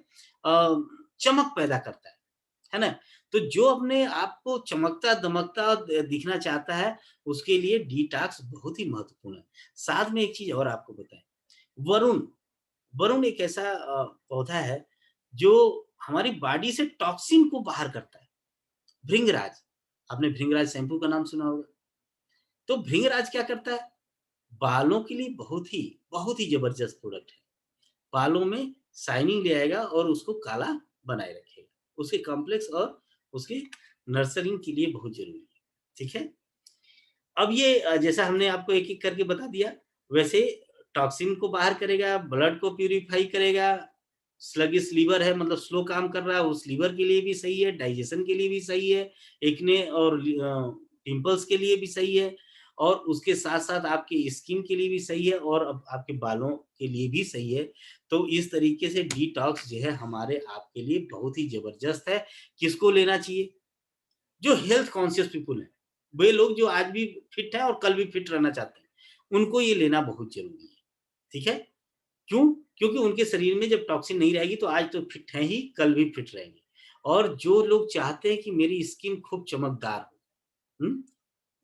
चमक पैदा करता है ना? तो जो अपने आप को चमकता-दमकता दिखना चाहता है, उसके लिए डिटॉक्स बहुत ही महत्वपूर्ण है। साथ में एक चीज़ और आपको बताएँ, वरुण, वरुण एक ऐसा पौधा है, जो हमारी बॉडी से टॉक्सिन को बाहर करता है। भृंगराज, आपने भृंगराज शैम्पू का नाम सुना होगा। तो भृंगराज क्या करता है? बालों के लिए बहुत ही ज़बरदस्त प्रोडक्ट है। बालों में शाइनिंग ले आएगा और उसको काला बनाए रखेगा। उसके कॉम्प्लेक्स और उसके नर्सरिंग के लिए बहुत ज़रूरी है। ठीक है? अब ये जैसा हमने आपको एक-एक करके बता दिया, वैसे टॉक्सिन को बाहर करेगा, ब्लड को प्यूरिफाई करेगा, स्लगिश लीवर है मतलब स्लो काम कर रहा है, उस लीवर के लिए भी सही है, डाइजेशन के लिए भी सही है, एक्ने और पिंपल्स के लिए भी सही है और उसके साथ-साथ आपकी स्किन के लिए भी सही है और अब आपके बालों के लिए भी सही है। तो इस तरीके से डिटॉक्स जो है हमारे आपके लिए बहुत ही ज़बरदस्त है। किसको लेना चाहिए? जो हेल्थ कॉन्शियस पीपल हैं, वे लोग जो आज भी फिट हैं और कल भी फिट रहना चाहते हैं, उनको ये लेना बहुत ज़रूरी है, ठीक है? क्यों? क्योंकि उनके शरीर में जब टॉक्सिन नहीं रहेगी तो आज तो फिट हैं ही, कल भी फिट रहेंगे। और जो लोग चाहते हैं कि मेरी स्किन खूब चमकदार हो, हुँ?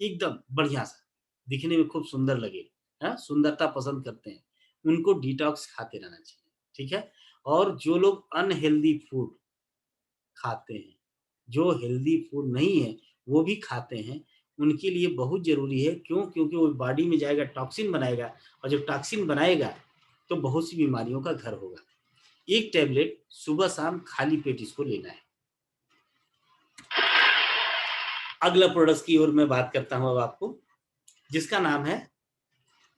एकदम बढ़िया-सा, दिखने में खूब सुंदर लगे, हाँ? सुंदरता पसंद करते हैं, उनको डिटॉक्स खाते रहना चाहिए, ठीक है? और जो लोग अनहेल्दी फूड खाते हैं, जो हेल्दी फूड नहीं है, वो भी खाते हैं, उनके लिए बहुत ज़रूरी है। क्यों? क्योंकि वो बॉडी में जाएगा, टॉक्सिन बनाएगा और जब टॉक्सिन बनाएगा, तो बहुत सी बीमारियों का घर होगा। 1 टैबलेट सुबह-शाम खाली पेट इसको लेना है। अगला प्रोडक्ट्स की ओर मैं बात करता हूँ अब आपको, जिसका नाम है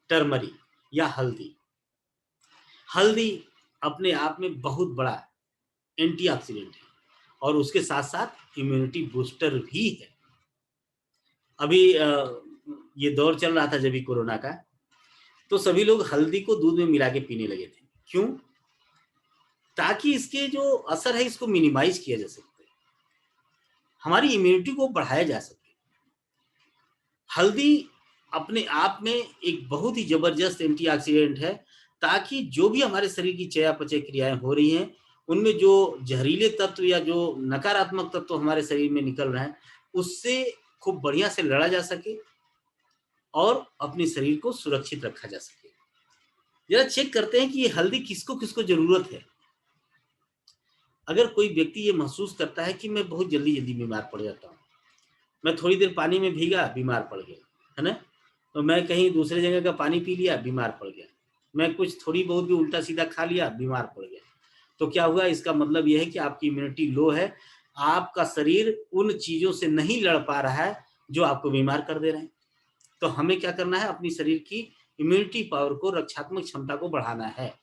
टर्मरिक या हल्दी। हल्दी अपने आप में बहुत बड़ा एंटीऑक्सीडेंट है और उसके साथ-साथ इम्यूनिटी बूस्टर भी है। अभी ये दौर चल रहा था जब भी कोरोना का, तो सभी लोग हल्दी को दूध में मिला के पीने लगे थे। क्यों? ताकि इसके जो असर है इसको मिनिमाइज़ किया जा सके, हमारी इम्यूनिटी को बढ़ाया जा सके। हल्दी अपने आप में एक बहुत ही ज़बरदस्त एंटीऑक्सीडेंट है, ताकि जो भी हमारे शरीर की चयापचय क्रियाएँ हो रही हैं, उनमें जो ज़हरीले तत्व या जो नकारात्मक तत्व हमारे शरीर में निकल रहे हैं, उससे खूब बढ़िया से लड़ा जा सके और अपने शरीर को सुरक्षित रखा जा सके। ज़रा चेक करते हैं कि ये हल्दी किसको-किसको ज़रूरत है। अगर कोई व्यक्ति ये महसूस करता है कि मैं बहुत जल्दी-जल्दी बीमार पड़ जाता हूँ, मैं थोड़ी देर पानी में भीगा, बीमार पड़ गया, है ना? तो मैं कहीं दूसरे जगह का पानी पी लिया, बीमार पड़ गया। मैं कुछ थोड़ी बहुत भी उल्टा-सीधा खा लिया, बीमार पड़ गया। तो क्या हुआ? इसका मतलब ये है कि आपकी इम्यूनिटी लो है, आपका शरीर उन चीज़ों से नहीं लड़ पा रहा है, जो आपको बीमार कर दे रहे हैं। तो हमें क्या करना है? अपनी शरीर की इम्यूनिटी पावर को, रक्षात्मक क्षमता को बढ़ाना है।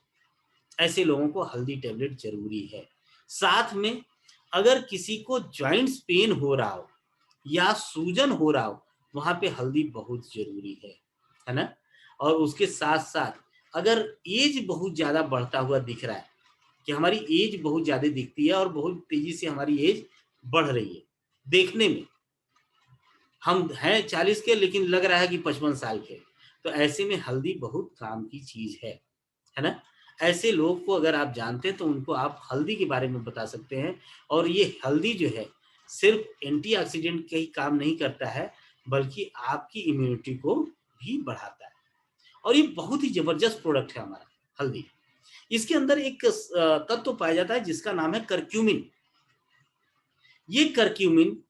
ऐसे लोगों को हल्दी टैबलेट ज़रूरी है। साथ में अगर किसी को जॉइंट्स पेन हो रहा हो या सूजन हो रहा हो, वहाँ पे हल्दी बहुत ज़रूरी है ना? और उसके साथ-साथ अगर ऐज बहुत ज़्यादा बढ़ता हुआ दिख रहा है, कि हमारी ऐज बहुत ज़्यादा दिखती है और बहुत तेज़ी से हमारी ऐज बढ़ रही है, देखने में। हम हैं 40 के लेकिन लग रहा है कि 55 साल के। तो ऐसे में हल्दी बहुत काम की चीज़ है ना? ऐसे लोग को अगर आप जानते हैं तो उनको आप हल्दी के बारे में बता सकते हैं और ये हल्दी जो है सिर्फ़ एंटीऑक्सीडेंट का ही काम नहीं करता है, बल्कि आपकी इम्यूनिटी को भी बढ़ाता है और ये बहुत ही ज़बरदस्त प्रोडक्ट है हमारा हल्दी। इसके अंदर एक तत्व पाया जाता है जिसका नाम है करक्यूमिन। ये करक्यूमिन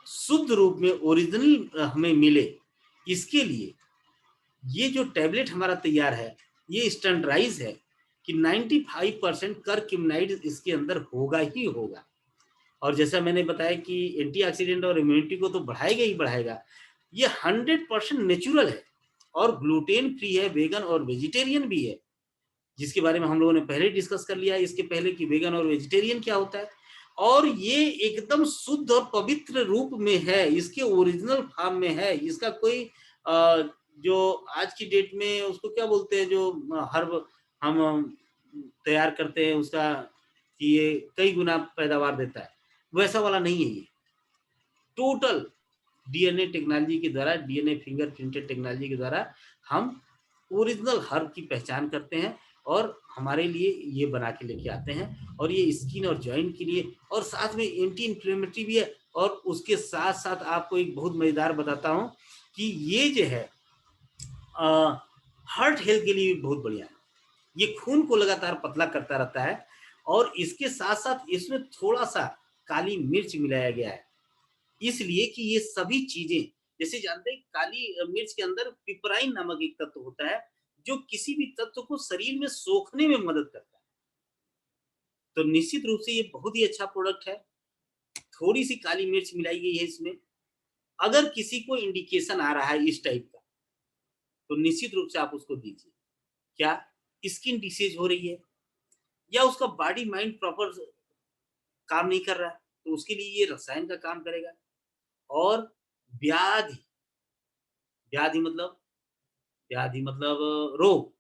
शुद्ध रूप में ओरिजिनल हमें मिले, इसके लिए ये जो टैबलेट हमारा तैयार है, ये स्टैंडर्डाइज़ है कि 95% करक्यूमिनाइड इसके अंदर होगा ही होगा। और जैसा मैंने बताया कि एंटीऑक्सीडेंट और इम्यूनिटी को तो बढ़ाएगा ही बढ़ाएगा। ये 100% नेचुरल है और ग्लूटेन फ्री है, वेगन और वेजिटेरियन भी है, जिसके बारे में हम लोगों ने पहले डिस्कस कर लिया है इसके पहले कि वेगन और वेजिटेरियन क्या होता है। और ये एकदम शुद्ध और पवित्र रूप में है, इसके ओरिजिनल फॉर्म में है, इसका कोई जो आज की डेट में उसको क्या बोलते हैं जो हर्ब हम तैयार करते हैं उसका कि ये कई गुना पैदावार देता है, वैसा वाला नहीं है ये। टोटल डीएनए टेक्नोलॉजी के द्वारा, डीएनए फिंगर प्रिंटेड टेक्नोलॉजी के द्वारा हम ओरिजिनल हर्ब की पहचान करते हैं और हमारे लिए ये बना के लेके आते हैं और ये स्किन और जॉइंट के लिए और साथ में एंटी इन्फ्लेमेटरी भी है और उसके साथ-साथ आपको एक बहुत मज़ेदार बताता हूँ कि ये जो है हार्ट हेल्थ के लिए भी बहुत बढ़िया है। ये खून को लगातार पतला करता रहता है और इसके साथ-साथ इसमें थोड़ा-सा काली मिर्च मिलाया गया है। इसलिए कि ये सभी चीज़ें जैसे जानते हैं काली मिर्च के अंदर पिपराइन नामक एक तत्व होता है, जो किसी भी तत्व को शरीर में सोखने में मदद करता है। तो निश्चित रूप से ये बहुत ही अच्छा प्रोडक्ट है। थोड़ी-सी काली मिर्च मिलाई गई है इसमें अगर किसी को इंडिकेशन आ रहा है इस टाइप का, तो निश्चित रूप से आप उसको दीजिए। क्या स्किन डिसीज हो रही है या उसका बॉडी माइंड प्रॉपर काम नहीं कर रहा है, तो उसके लिए ये रसायन का काम करेगा। और व्याधि, व्याधि मतलब व्याधि मतलब रोग,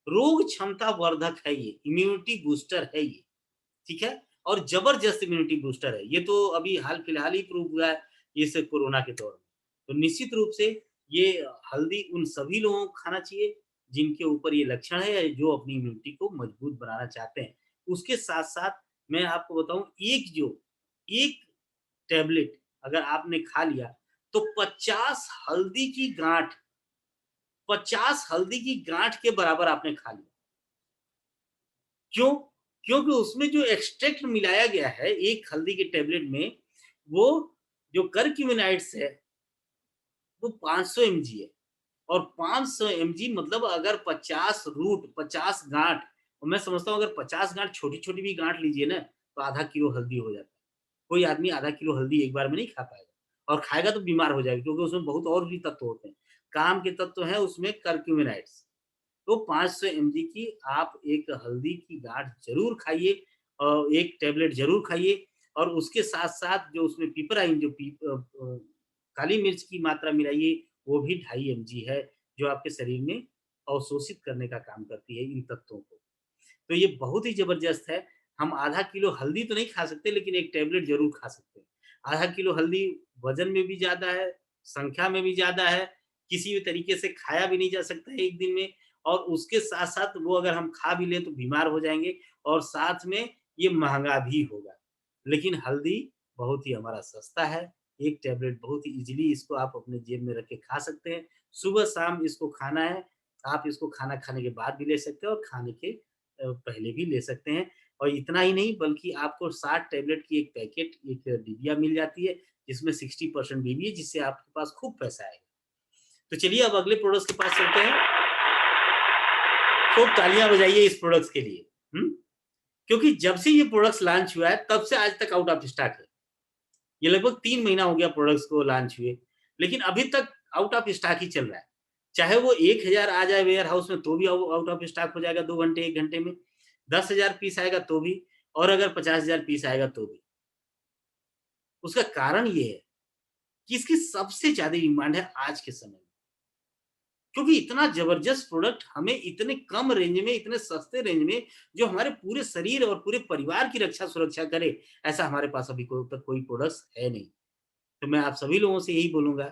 रोग क्षमता वर्धक है ये, इम्यूनिटी बूस्टर है ये, ठीक है? और जबरदस्त इम्यूनिटी बूस्टर है। ये तो अभी हाल फिलहाल ही प्रूव हुआ है इस कोरोना के दौर में। तो निश्चित रूप से ये हल्दी उन सभी लोगों को खाना चाहिए जिनके ऊपर ये लक्षण है, जो अपनी इम्यूनिटी को मजबूत बनाना चाहते हैं। उसके साथ-साथ मैं आपको बताऊँ, एक टैबलेट अगर आपने खा लिया, तो 50 हल्दी की गाँठ के बराबर आपने खा लिया। क्यों? क्योंकि उसमें जो एक्सट्रैक्ट मिलाया गया है एक हल्दी के टैबलेट में, वो जो करक्यूमिनाइड्स है, वो 500 एमजी है। और 500 एमजी मतलब अगर 50 रूट, 50 गाँठ, और मैं समझता हूँ अगर 50 गाँठ छोटी-छोटी भी गाँठ लीजिए ना, तो आधा किलो हल्दी हो जाता है। कोई आदमी आधा किलो हल्दी एक बार में नहीं खा पाएगा, और खाएगा तो बीमार हो जाएगा, क्योंकि उसमें बहुत और भी तत्व होते हैं। काम के तत्व हैं उसमें करक्यूमिनाइड्स। तो 500 एमजी की आप एक हल्दी की गाँठ ज़रूर खाइए, एक टैबलेट ज़रूर खाइए, और उसके साथ-साथ जो उसमें पिपराइन, जो काली मिर्च की मात्रा मिलाइए, वो भी 2.5 एमजी है, जो आपके शरीर में अवशोषित करने का काम करती है इन तत्वों को। तो ये बहुत ही ज़बरदस्त है। हम आधा किलो हल्दी तो नहीं खा सकते, लेकिन एक टैबलेट ज़रूर खा सकते हैं। आधा किलो हल्दी वज़न में भी ज़्यादा है, संख्या में भी ज़्यादा है, किसी भी तरीके से खाया भी नहीं जा सकता है एक दिन में, और उसके साथ-साथ वो अगर हम खा भी लें तो बीमार हो जाएँगे, और साथ में ये महँगा भी होगा। लेकिन हल्दी बहुत ही हमारा सस्ता है, एक टैबलेट बहुत ही ईज़िली इसको आप अपने जेब में रख के खा सकते हैं। सुबह-शाम इसको खाना है, आप इसको खाना खाने के बाद भी ले सकते हैं और खाने के पहले भी ले सकते हैं। और इतना ही नहीं, बल्कि आपको 60 टैबलेट की एक पैकेट, एक डिबिया मिल जाती है, जिसमें 60% डिबी है, जिससे आपके पास खूब पैसा आएगा। तो चलिए अब अगले प्रोडक्ट्स के पास चलते हैं। खूब तालियाँ बजाइए इस प्रोडक्ट्स के लिए। हुँ? क्योंकि जब से ये प्रोडक्ट्स लॉन्च हुआ है, तब से आज तक आउट ऑफ स्टॉक है। ये लगभग 3 महीना हो गया प्रोडक्ट्स को लॉन्च हुए, लेकिन अभी तक आउट ऑफ स्टॉक ही चल रहा है। चाहे वो 1000 आ जाए वेयर हाउस में, तो भी आउट ऑफ स्टॉक हो जाएगा 2 घंटे, 1 घंटे में। 10,000 पीस आएगा तो भी, और अगर 50,000 पीस आएगा तो भी। उसका कारण ये है कि इसकी सबसे ज़्यादा डिमांड है आज के समय में। क्योंकि इतना ज़बरदस्त प्रोडक्ट हमें इतने कम रेंज में, इतने सस्ते रेंज में, जो हमारे पूरे शरीर और पूरे परिवार की रक्षा-सुरक्षा करे, ऐसा हमारे पास अभी कोई प्रोडक्ट्स है नहीं। तो मैं आप सभी लोगों से यही बोलूँगा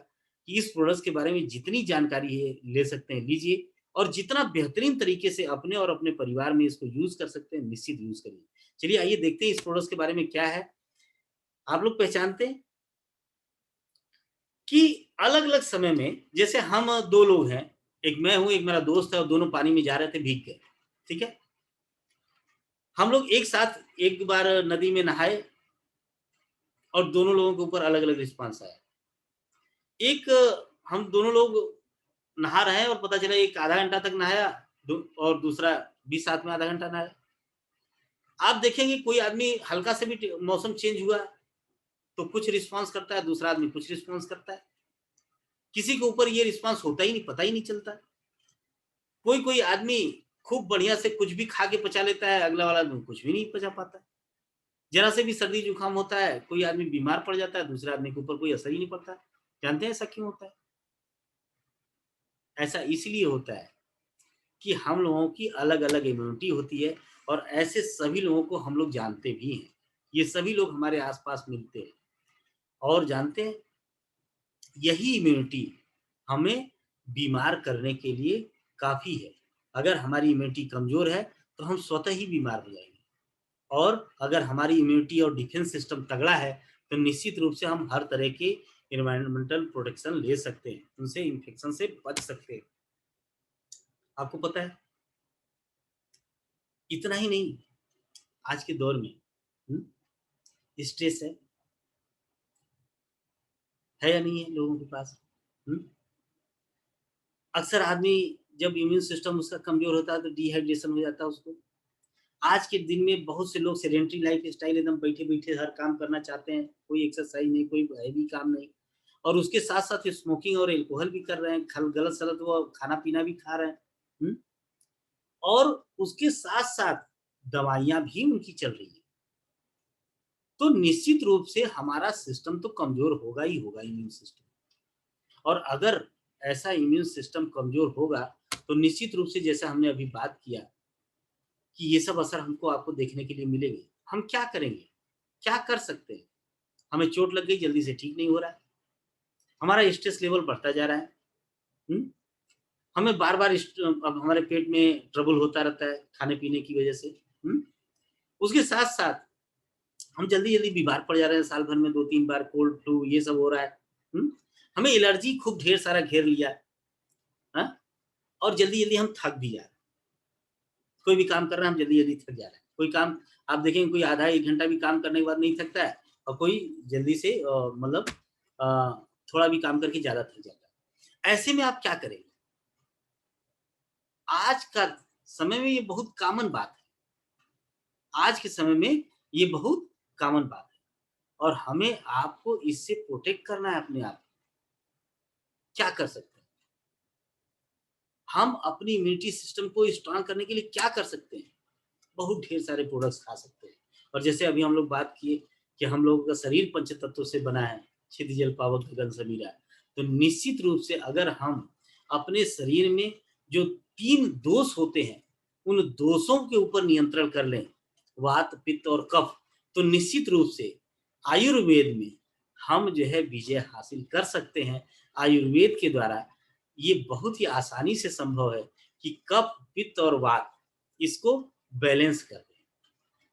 कि इस प्रोडक्ट्स के बारे में जितनी जानकारी है, ले सकते हैं लीजिए, और जितना बेहतरीन तरीके से अपने और अपने परिवार में इसको यूज़ कर सकते हैं, निश्चित यूज़ करिए। चलिए आइए देखते हैं इस प्रोडक्ट्स के बारे में क्या है। आप लोग पहचानते हैं कि अलग-अलग समय में, जैसे हम 2 लोग हैं, एक मैं हूँ, एक मेरा दोस्त है, और दोनों पानी में जा रहे थे, भीग गए, ठीक है? हम लोग एक साथ एक बार नदी में नहाए, और दोनों लोगों के ऊपर अलग-अलग रिस्पॉन्स आया। एक हम दोनों लोग नहा रहे हैं, और पता चला एक आधा घंटा तक नहाया, और दूसरा भी साथ में आधा घंटा नहाया। आप देखेंगे कोई आदमी हल्का से भी मौसम चेंज हुआ तो कुछ रिस्पॉन्स करता है, दूसरा आदमी कुछ रिस्पॉन्स करता है। किसी के ऊपर ये रिस्पॉन्स होता ही नहीं, पता ही नहीं चलता। कोई कोई आदमी खूब बढ़िया से कुछ भी खा के पचा लेता है, अगला वाला आदमी कुछ भी नहीं पचा पाता। जरा से भी सर्दी जुकाम होता है, कोई आदमी बीमार पड़ जाता है, दूसरे आदमी के ऊपर कोई असर ही नहीं पड़ता। जानते हैं ऐसा क्यों होता है? ऐसा इसलिए होता है कि हम लोगों की अलग-अलग इम्यूनिटी होती है, और ऐसे सभी लोगों को हम लोग जानते भी हैं। ये सभी लोग हमारे आस-पास मिलते हैं, और जानते हैं, यही इम्यूनिटी हमें बीमार करने के लिए काफ़ी है। अगर हमारी इम्यूनिटी कमज़ोर है, तो हम स्वतः ही बीमार हो जाएँगे, और अगर हमारी इम्यूनिटी और डिफेंस सिस्टम तगड़ा है, तो निश्चित रूप से हम हर तरह के एनवायरनमेंटल प्रोटेक्शन ले सकते हैं, उनसे इन्फेक्शन से बच सकते हैं। आपको पता है, इतना ही नहीं, आज के दौर में हुँ, स्ट्रेस है या नहीं है लोगों के पास? हुँ? अक्सर आदमी जब इम्यून सिस्टम उसका कमज़ोर होता है, तो डिहाइड्रेशन हो जाता है उसको। आज के दिन में बहुत से लोग सेडेंटरी लाइफ़स्टाइल, एकदम बैठे-बैठे हर काम करना चाहते हैं, कोई एक्सरसाइज़ नहीं, कोई हैवी काम नहीं, और उसके साथ साथ स्मोकिंग और एल्कोहल भी कर रहे हैं, गलत सलत वो खाना पीना भी खा रहे हैं। और उसके साथ साथ दवाइयां भी उनकी चल रही है। तो निश्चित रूप से हमारा सिस्टम तो कमजोर होगा ही होगा, इम्यून सिस्टम। और अगर ऐसा इम्यून सिस्टम कमजोर होगा तो निश्चित रूप से जैसा हमने अभी बात किया कि ये सब असर हमको आपको देखने के लिए मिलेंगे। हम क्या करेंगे, क्या कर सकते हैं? हमें चोट लग गई, जल्दी से ठीक नहीं हो रहा है, हमारा स्ट्रेस लेवल बढ़ता जा रहा है, हमें बार बार अब हमारे पेट में ट्रबल होता रहता है खाने पीने की वजह से। उसके साथ साथ हम जल्दी जल्दी बीमार पड़ जा रहे हैं, साल भर में 2-3 बार कोल्ड फ्लू ये सब हो रहा है। हमें एलर्जी खूब ढेर सारा घेर लिया है, और जल्दी जल्दी हम थक भी जा रहे हैं। कोई भी काम कर रहे हैं हम जल्दी जल्दी थक जा रहे हैं। कोई काम आप देखेंगे, कोई आधा 1 घंटा भी काम करने के बाद नहीं थकता है, और कोई जल्दी से मतलब थोड़ा भी काम करके ज्यादा थक जाता है। ऐसे में आप क्या करेंगे? आज का समय में ये बहुत कॉमन बात है, आज के समय में ये बहुत कॉमन बात है, और हमें आपको इससे प्रोटेक्ट करना है अपने आप। क्या कर सकते हैं हम? अपनी इम्यूनिटी सिस्टम को स्ट्रांग करने के लिए क्या कर सकते हैं? बहुत ढेर सारे प्रोडक्ट्स खा सकते हैं। और जैसे अभी हम लोग बात किए कि हम लोगों का शरीर पंचतत्वों से बना है, क्षिति जल पावक गगन समीरा। तो निश्चित रूप से अगर हम अपने शरीर में जो 3 दोष होते हैं, उन दोषों के ऊपर नियंत्रण कर लें, वात, पित्त और कफ, तो निश्चित रूप से आयुर्वेद में हम जो है विजय हासिल कर सकते हैं। आयुर्वेद के द्वारा ये बहुत ही आसानी से संभव है कि कफ, पित्त और वात इसको बैलेंस कर दें।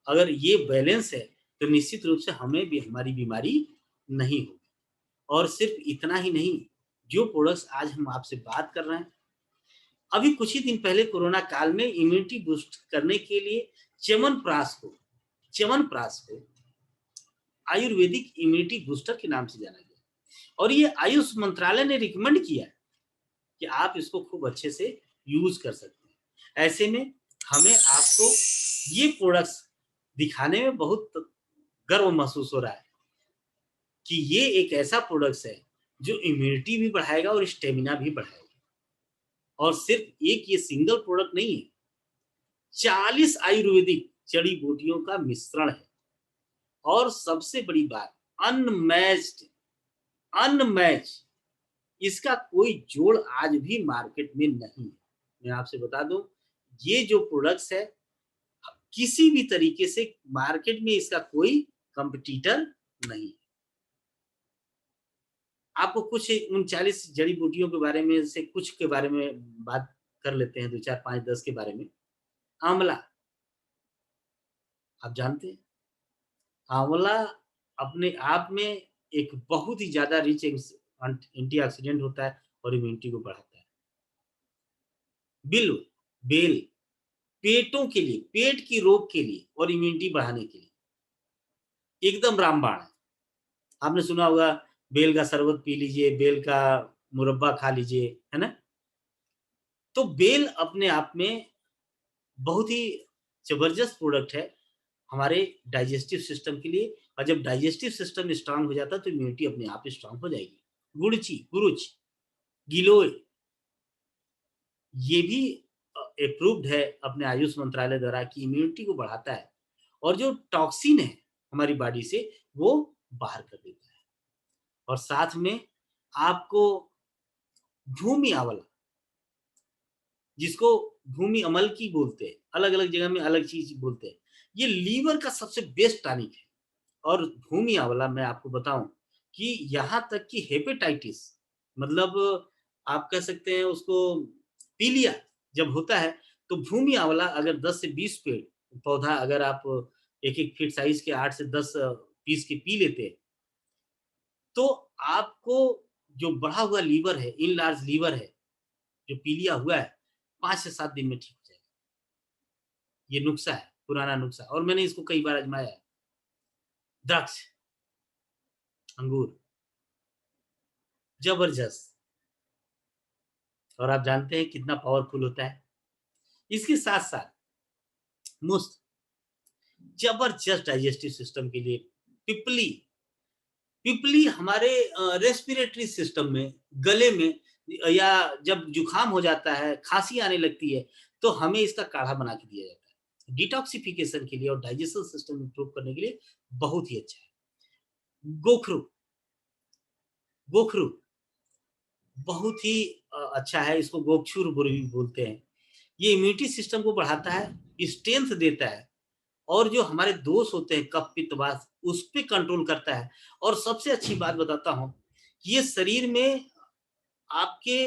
अगर ये बैलेंस है तो निश्चित रूप से हमें भी हमारी बीमारी नहीं होगी। और सिर्फ इतना ही नहीं, जो प्रोडक्ट्स आज हम आपसे बात कर रहे हैं, अभी कुछ ही दिन पहले कोरोना काल में इम्यूनिटी बूस्ट करने के लिए च्यवनप्राश को आयुर्वेदिक इम्यूनिटी बूस्टर के नाम से जाना गया, और ये आयुष मंत्रालय ने रिकमेंड किया कि आप इसको खूब अच्छे से यूज कर सकते हैं। ऐसे में हमें आपको ये प्रोडक्ट्स दिखाने में बहुत गर्व महसूस हो रहा है कि ये एक ऐसा प्रोडक्ट्स है जो इम्यूनिटी भी बढ़ाएगा और स्टेमिना भी बढ़ाएगा। और सिर्फ एक ये सिंगल प्रोडक्ट नहीं है, 40 आयुर्वेदिक जड़ी बूटियों का मिश्रण है। और सबसे बड़ी बात, अनमैच्ड, इसका कोई जोड़ आज भी मार्केट में नहीं है। मैं आपसे बता दूं, ये जो प्रोडक्ट्स है, किसी भी तरीके से मार्केट में इसका कोई कंपटीटर नहीं। आपको कुछ 39 जड़ी बूटियों के बारे में से कुछ के बारे में बात कर लेते हैं, 2, 4, 5, 10 के बारे में। आंवला, आप जानते हैं आंवला अपने आप में एक बहुत ही ज्यादा रिच एंटीऑक्सीडेंट होता है और इम्यूनिटी को बढ़ाता है। बिल्व, बेल, पेटों के लिए, पेट की रोग के लिए और इम्यूनिटी बढ़ाने के लिए एकदम रामबाण है। आपने सुना होगा, बेल का शरबत पी लीजिए, बेल का मुरब्बा खा लीजिए, है ना? तो बेल अपने आप में बहुत ही जबरदस्त प्रोडक्ट है हमारे डाइजेस्टिव सिस्टम के लिए। और जब डाइजेस्टिव सिस्टम स्ट्रांग हो जाता है तो इम्यूनिटी अपने आप स्ट्रांग हो जाएगी। गुड़ची, गुरुच, गिलोय, ये भी अप्रूव्ड है अपने आयुष मंत्रालय द्वारा कि इम्यूनिटी को बढ़ाता है, और जो टॉक्सिन है हमारी बॉडी से वो बाहर कर देता है। और साथ में आपको भूमि आंवला, जिसको भूमि अमल की बोलते हैं, अलग अलग जगह में अलग चीज बोलते हैं, ये लीवर का सबसे बेस्ट टॉनिक है। और भूमि आंवला मैं आपको बताऊं कि यहाँ तक कि हेपेटाइटिस, मतलब आप कह सकते हैं उसको, पीलिया जब होता है, तो भूमि आंवला अगर 10 से 20 पेड़ पौधा अगर आप एक एक फीट साइज के 8 से 10 पीस के पी लेते हैं, तो आपको जो बढ़ा हुआ लीवर है, इन लार्ज लीवर है, जो पीलिया हुआ है, 5 से 7 दिन में ठीक हो जाएगा। ये नुस्खा है, पुराना नुस्खा, और मैंने इसको कई बार आजमाया है। द्राक्ष, अंगूर, जबरदस्त, और आप जानते हैं कितना पावरफुल होता है। इसके साथ साथ मुस्त, जबरदस्त डाइजेस्टिव सिस्टम के लिए। पिपली, पिपली हमारे रेस्पिरेटरी सिस्टम में, गले में, या जब जुकाम हो जाता है, खांसी आने लगती है, तो हमें इसका काढ़ा बना के दिया जाता है। डिटॉक्सिफिकेशन के लिए और डाइजेशन सिस्टम इंप्रूव करने के लिए बहुत ही अच्छा है। गोखरू, गोखरू बहुत ही अच्छा है, इसको गोक्षुर भी बोलते हैं। ये इम्यूनिटी सिस्टम को बढ़ाता है, स्ट्रेंथ देता है, और जो हमारे दोष होते हैं कफ पित्त वात, उस पे कंट्रोल करता है। और सबसे अच्छी बात बताता हूँ, ये शरीर में आपके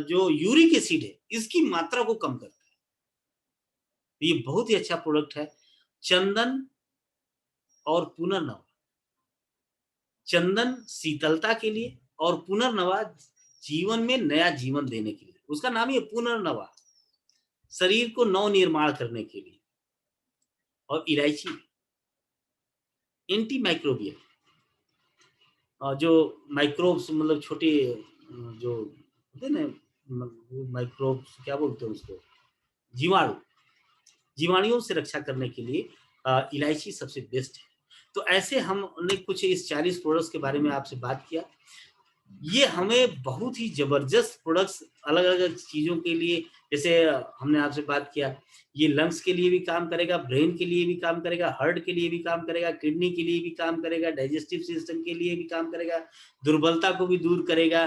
जो यूरिक एसिड है, इसकी मात्रा को कम करता है। ये बहुत ही अच्छा प्रोडक्ट है। चंदन और पुनर्नवा, चंदन शीतलता के लिए और पुनर्नवा जीवन में नया जीवन देने के लिए। उसका नाम ही है पुनर्नवा, शरीर को नवनिर्माण करने के लिए। और इलायची एंटी माइक्रोबियल, जो माइक्रोब्स मतलब छोटे जो होते हैं ना, माइक्रोब्स क्या बोलते हैं उसको, जीवाणु, जीवाणुओं से रक्षा करने के लिए इलायची सबसे बेस्ट है। तो ऐसे हमने कुछ इस 40 प्रोडक्ट्स के बारे में आपसे बात किया। ये हमें बहुत ही जबरदस्त प्रोडक्ट्स अलग अलग चीजों के लिए, जैसे हमने आपसे बात किया, ये लंग्स के लिए भी काम करेगा, ब्रेन के लिए भी काम करेगा, हार्ट के लिए भी काम करेगा, किडनी के लिए भी काम करेगा, डाइजेस्टिव सिस्टम के लिए भी काम करेगा, दुर्बलता को भी दूर करेगा,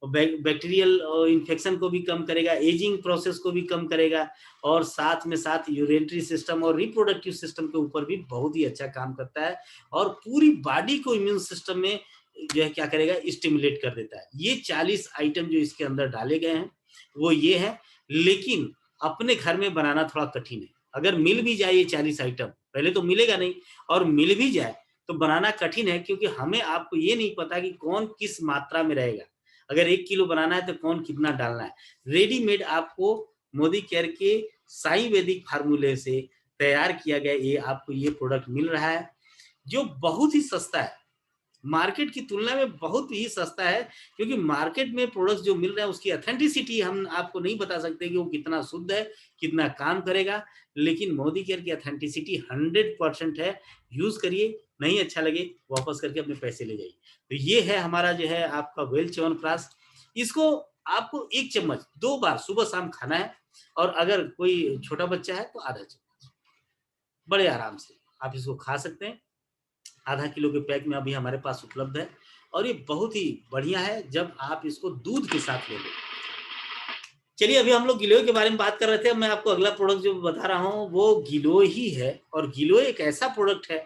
बैक्टीरियल इन्फेक्शन को भी कम करेगा, एजिंग प्रोसेस को भी कम करेगा, और साथ में साथ यूरिनरी सिस्टम और रिप्रोडक्टिव सिस्टम के ऊपर भी बहुत ही अच्छा काम करता है, और पूरी बॉडी को इम्यून सिस्टम में जो है क्या करेगा, स्टिमुलेट कर देता है। ये 40 आइटम जो इसके अंदर डाले गए हैं वो ये है, लेकिन अपने घर में बनाना थोड़ा कठिन है। अगर मिल भी जाए ये 40 आइटम, पहले तो मिलेगा नहीं, और मिल भी जाए तो बनाना कठिन है, क्योंकि हमें आपको ये नहीं पता कि कौन किस मात्रा में रहेगा। अगर 1 किलो बनाना है तो कौन कितना डालना है। रेडीमेड आपको मोदी केयर के साई वैदिक फार्मूले से तैयार किया गया ये आपको ये प्रोडक्ट मिल रहा है, जो बहुत ही सस्ता है, मार्केट की तुलना में बहुत ही सस्ता है। क्योंकि मार्केट में प्रोडक्ट्स जो मिल रहे हैं उसकी अथेंटिसिटी हम आपको नहीं बता सकते कि वो कितना शुद्ध है, कितना काम करेगा, लेकिन मोदी केयर की अथेंटिसिटी 100% है। यूज करिए, नहीं अच्छा लगे वापस करके अपने पैसे ले जाइए। तो ये है हमारा जो है आपका वेल च्यवनप्राश। इसको आपको 1 चम्मच 2 बार सुबह शाम खाना है, और अगर कोई छोटा बच्चा है तो आधा चम्मच, बड़े आराम से आप इसको खा सकते हैं। आधा किलो के पैक में अभी हमारे पास उपलब्ध है, और ये बहुत ही बढ़िया है जब आप इसको दूध के साथ ले लो। चलिए, अभी हम लोग गिलोय के बारे में बात कर रहे थे, अब मैं आपको अगला प्रोडक्ट जो बता रहा हूँ वो गिलोय ही है। और गिलोय एक ऐसा प्रोडक्ट है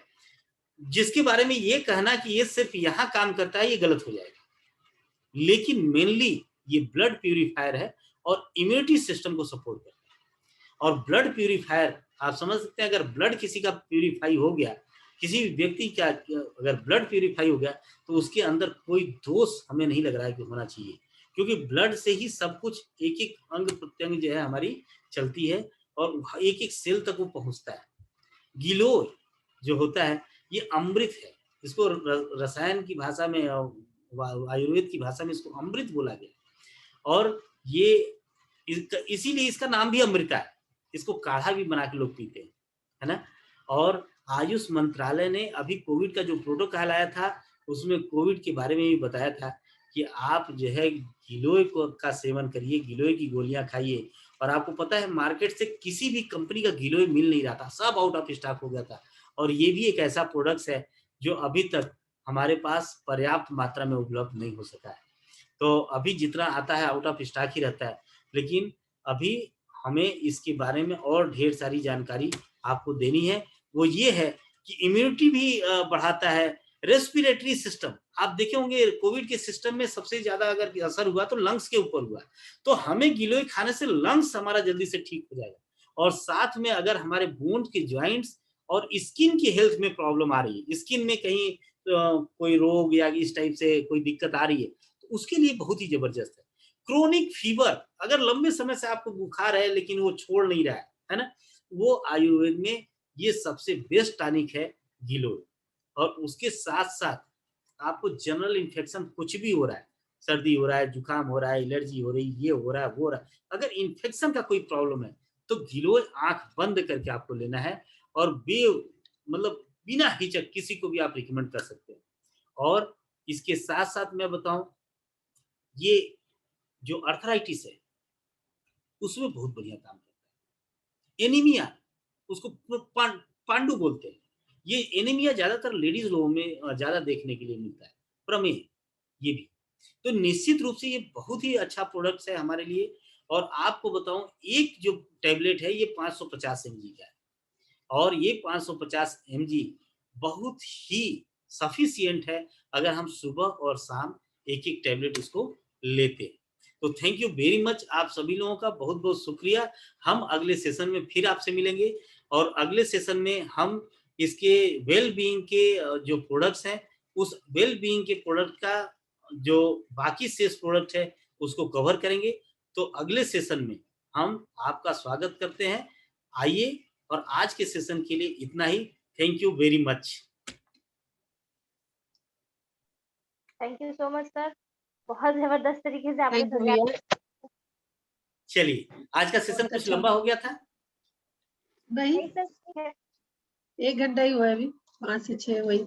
जिसके बारे में ये कहना कि ये सिर्फ यहाँ काम करता है, ये गलत हो जाएगा। लेकिन मेनली ये ब्लड प्यूरिफायर है और इम्यूनिटी सिस्टम को सपोर्ट करता है। और ब्लड प्यूरिफायर आप समझ सकते हैं, अगर ब्लड किसी का प्यूरिफाई हो गया, किसी व्यक्ति का अगर ब्लड प्यूरिफाई हो गया, तो उसके अंदर कोई दोष हमें नहीं लग रहा है कि होना चाहिए, क्योंकि ब्लड से ही सब कुछ, एक एक अंग प्रत्यंग जो है हमारी चलती है, और एक एक सेल तक वो पहुंचता है। गिलोय जो होता है ये अमृत है। इसको रसायन की भाषा में, आयुर्वेद की भाषा में इसको अमृत बोला गया। और ये इसीलिए इसका नाम भी अमृता है। इसको काढ़ा भी बना के लोग पीते हैं, है ना। और आयुष मंत्रालय ने अभी कोविड का जो प्रोटोकॉल आया था, उसमें कोविड के बारे में भी बताया था कि आप जो है गिलोय का सेवन करिए, गिलोय की गोलियां खाइए। और आपको पता है मार्केट से किसी भी कंपनी का गिलोय मिल नहीं रहा था, सब आउट ऑफ स्टॉक हो गया था। और ये भी एक ऐसा प्रोडक्ट है जो अभी तक हमारे पास पर्याप्त मात्रा में उपलब्ध नहीं हो सका है। तो अभी जितना आता है आउट ऑफ स्टॉक ही रहता है, लेकिन अभी हमें इसके बारे में और ढेर सारी जानकारी आपको देनी है। वो ये है कि इम्यूनिटी भी बढ़ाता है, रेस्पिरेटरी सिस्टम। आप देखे होंगे कोविड के सिस्टम में सबसे ज्यादा अगर असर हुआ तो लंग्स के ऊपर हुआ, तो हमें गिलोय खाने से लंग्स हमारा जल्दी से ठीक हो जाएगा। और साथ में अगर हमारे बोन के ज्वाइंट्स और स्किन की हेल्थ में प्रॉब्लम आ रही है, स्किन में कहीं कोई रोग या इस टाइप से कोई दिक्कत आ रही है, तो उसके लिए बहुत ही जबरदस्त है। क्रोनिक फीवर, अगर लंबे समय से आपको बुखार है लेकिन वो छोड़ नहीं रहा है ना, वो आयुर्वेद में ये सबसे बेस्ट टॉनिक है गिलोय। और उसके साथ साथ आपको जनरल इन्फेक्शन कुछ भी हो रहा है, सर्दी हो रहा है, जुकाम हो रहा है, एलर्जी हो रही, ये हो रहा है, वो हो रहा है, अगर इन्फेक्शन का कोई प्रॉब्लम है तो गिलोय आंख बंद करके आपको लेना है। और मतलब बिना हिचक किसी को भी आप रिकमेंड कर सकते हैं। और इसके साथ साथ मैं बताऊं, ये जो अर्थराइटिस है उसमें बहुत बढ़िया काम करता है। एनीमिया, उसको पांडु बोलते हैं। ये एनीमिया ज्यादातर लेडीज लोगों में ज्यादा देखने के लिए मिलता है। प्रमेह, ये भी। तो निश्चित रूप से ये बहुत ही अच्छा प्रोडक्ट है हमारे लिए। और आपको बताऊं, एक जो टैबलेट है ये 550 mg का है, और ये 550 mg बहुत ही सफिशिएंट है अगर हम सुबह और शाम एक एक टैबलेट इसको लेते हैं। तो थैंक यू वेरी मच, आप सभी लोगों का बहुत बहुत शुक्रिया। हम अगले सेशन में फिर आपसे मिलेंगे, और अगले सेशन में हम इसके वेल बीइंग के जो प्रोडक्ट्स हैं, उस वेल बीइंग के प्रोडक्ट का जो बाकी शेष प्रोडक्ट है उसको कवर करेंगे। तो अगले सेशन में हम आपका स्वागत करते हैं। आइए, और आज के सेशन के लिए इतना ही। Thank you very much. Thank you so much sir, बहुत जबरदस्त तरीके से आपने थैंक यू समझाया। भैया। चलिए, आज का सेशन बहुत कुछ अच्छा। लंबा हो गया था। नहीं, नहीं सर, ठीक है। 1 घंटा ही हुआ है अभी, 5 से 6 वही।